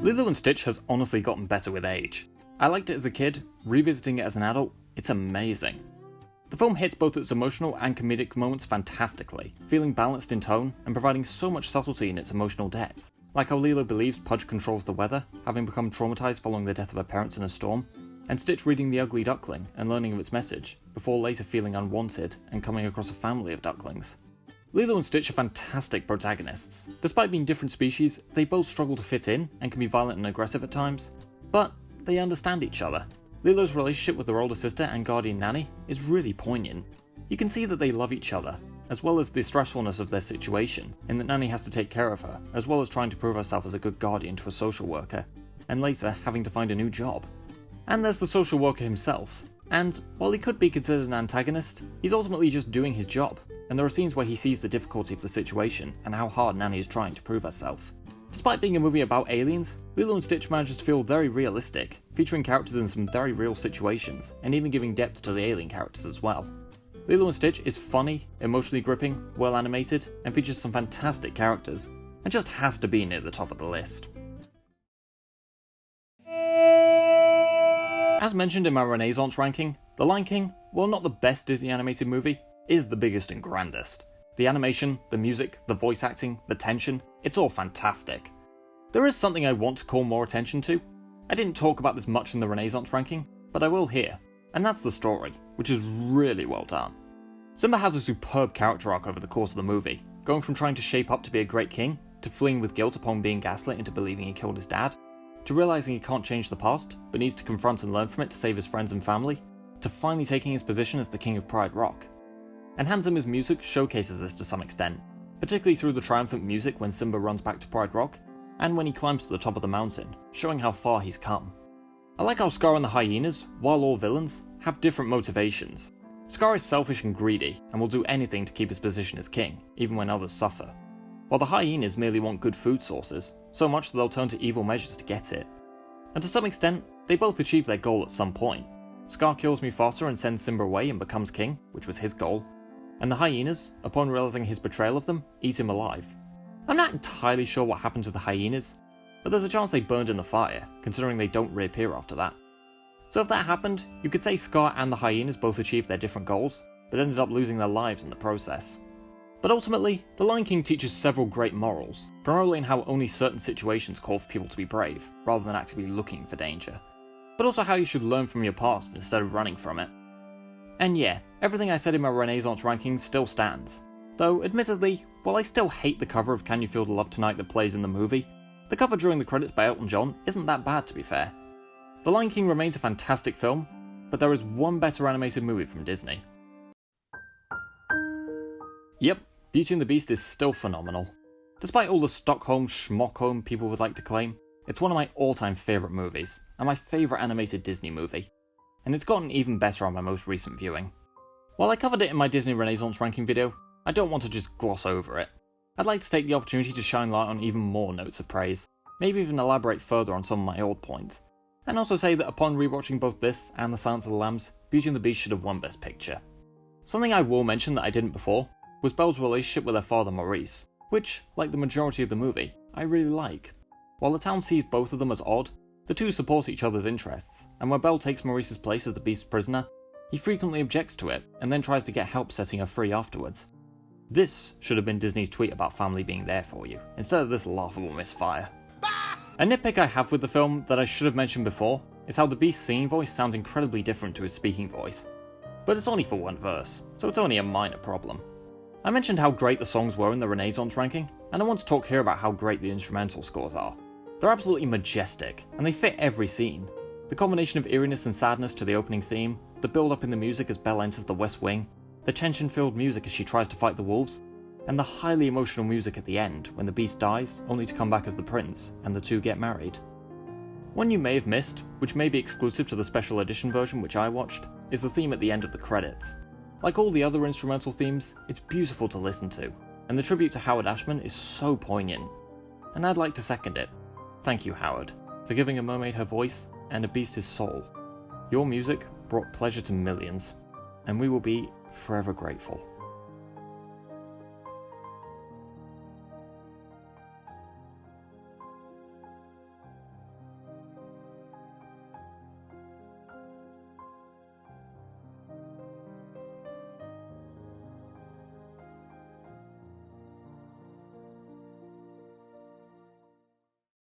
Lilo and Stitch has honestly gotten better with age. I liked it as a kid, revisiting it as an adult, it's amazing. The film hits both its emotional and comedic moments fantastically, feeling balanced in tone and providing so much subtlety in its emotional depth. Like how Lilo believes Pudge controls the weather, having become traumatized following the death of her parents in a storm, and Stitch reading The Ugly Duckling and learning of its message, before later feeling unwanted and coming across a family of ducklings. Lilo and Stitch are fantastic protagonists. Despite being different species, they both struggle to fit in and can be violent and aggressive at times, but they understand each other. Lilo's relationship with her older sister and guardian nanny is really poignant. You can see that they love each other, as well as the stressfulness of their situation, in that Nanny has to take care of her, as well as trying to prove herself as a good guardian to a social worker, and later having to find a new job. And there's the social worker himself, and while he could be considered an antagonist, he's ultimately just doing his job, and there are scenes where he sees the difficulty of the situation and how hard Nanny is trying to prove herself. Despite being a movie about aliens, Lilo and Stitch manages to feel very realistic, featuring characters in some very real situations, and even giving depth to the alien characters as well. Lilo and Stitch is funny, emotionally gripping, well animated, and features some fantastic characters, and just has to be near the top of the list. As mentioned in my Renaissance ranking, The Lion King, while not the best Disney animated movie, is the biggest and grandest. The animation, the music, the voice acting, the tension, it's all fantastic. There is something I want to call more attention to. I didn't talk about this much in the Renaissance ranking, but I will here, and that's the story, which is really well done. Simba has a superb character arc over the course of the movie, going from trying to shape up to be a great king, to fleeing with guilt upon being gaslit into believing he killed his dad, to realizing he can't change the past, but needs to confront and learn from it to save his friends and family, to finally taking his position as the king of Pride Rock. And Hans Zimmer's music showcases this to some extent, particularly through the triumphant music when Simba runs back to Pride Rock, and when he climbs to the top of the mountain, showing how far he's come. I like how Scar and the hyenas, while all villains, have different motivations. Scar is selfish and greedy, and will do anything to keep his position as king, even when others suffer. While the hyenas merely want good food sources, so much that they'll turn to evil measures to get it. And to some extent, they both achieve their goal at some point. Scar kills Mufasa and sends Simba away and becomes king, which was his goal. And the hyenas, upon realizing his betrayal of them, eat him alive. I'm not entirely sure what happened to the hyenas, but there's a chance they burned in the fire, considering they don't reappear after that. So if that happened, you could say Scar and the hyenas both achieved their different goals, but ended up losing their lives in the process. But ultimately, The Lion King teaches several great morals, primarily in how only certain situations call for people to be brave, rather than actively looking for danger. But also how you should learn from your past instead of running from it. And yeah, everything I said in my Renaissance rankings still stands. Though, admittedly, while I still hate the cover of Can You Feel the Love Tonight that plays in the movie, the cover during the credits by Elton John isn't that bad, to be fair. The Lion King remains a fantastic film, but there is one better animated movie from Disney. Yep, Beauty and the Beast is still phenomenal. Despite all the Stockholm schmockholm people would like to claim, it's one of my all-time favourite movies, and my favourite animated Disney movie. And it's gotten even better on my most recent viewing. While I covered it in my Disney Renaissance ranking video, I don't want to just gloss over it. I'd like to take the opportunity to shine light on even more notes of praise, maybe even elaborate further on some of my old points, and also say that upon rewatching both this and The Silence of the Lambs, Beauty and the Beast should have won Best Picture. Something I will mention that I didn't before was Belle's relationship with her father Maurice, which, like the majority of the movie, I really like. While the town sees both of them as odd, the two support each other's interests, and when Belle takes Maurice's place as the Beast's prisoner, he frequently objects to it and then tries to get help setting her free afterwards. This should have been Disney's tweet about family being there for you, instead of this laughable misfire. A nitpick I have with the film that I should have mentioned before is how the Beast's singing voice sounds incredibly different to his speaking voice. But it's only for one verse, so it's only a minor problem. I mentioned how great the songs were in the Renaissance ranking, and I want to talk here about how great the instrumental scores are. They're absolutely majestic, and they fit every scene. The combination of eeriness and sadness to the opening theme, the build-up in the music as Belle enters the West Wing, the tension-filled music as she tries to fight the wolves, and the highly emotional music at the end when the Beast dies, only to come back as the prince, and the two get married. One you may have missed, which may be exclusive to the special edition version which I watched, is the theme at the end of the credits. Like all the other instrumental themes, it's beautiful to listen to, and the tribute to Howard Ashman is so poignant. And I'd like to second it. Thank you, Howard, for giving a mermaid her voice and a beast his soul. Your music brought pleasure to millions, and we will be forever grateful.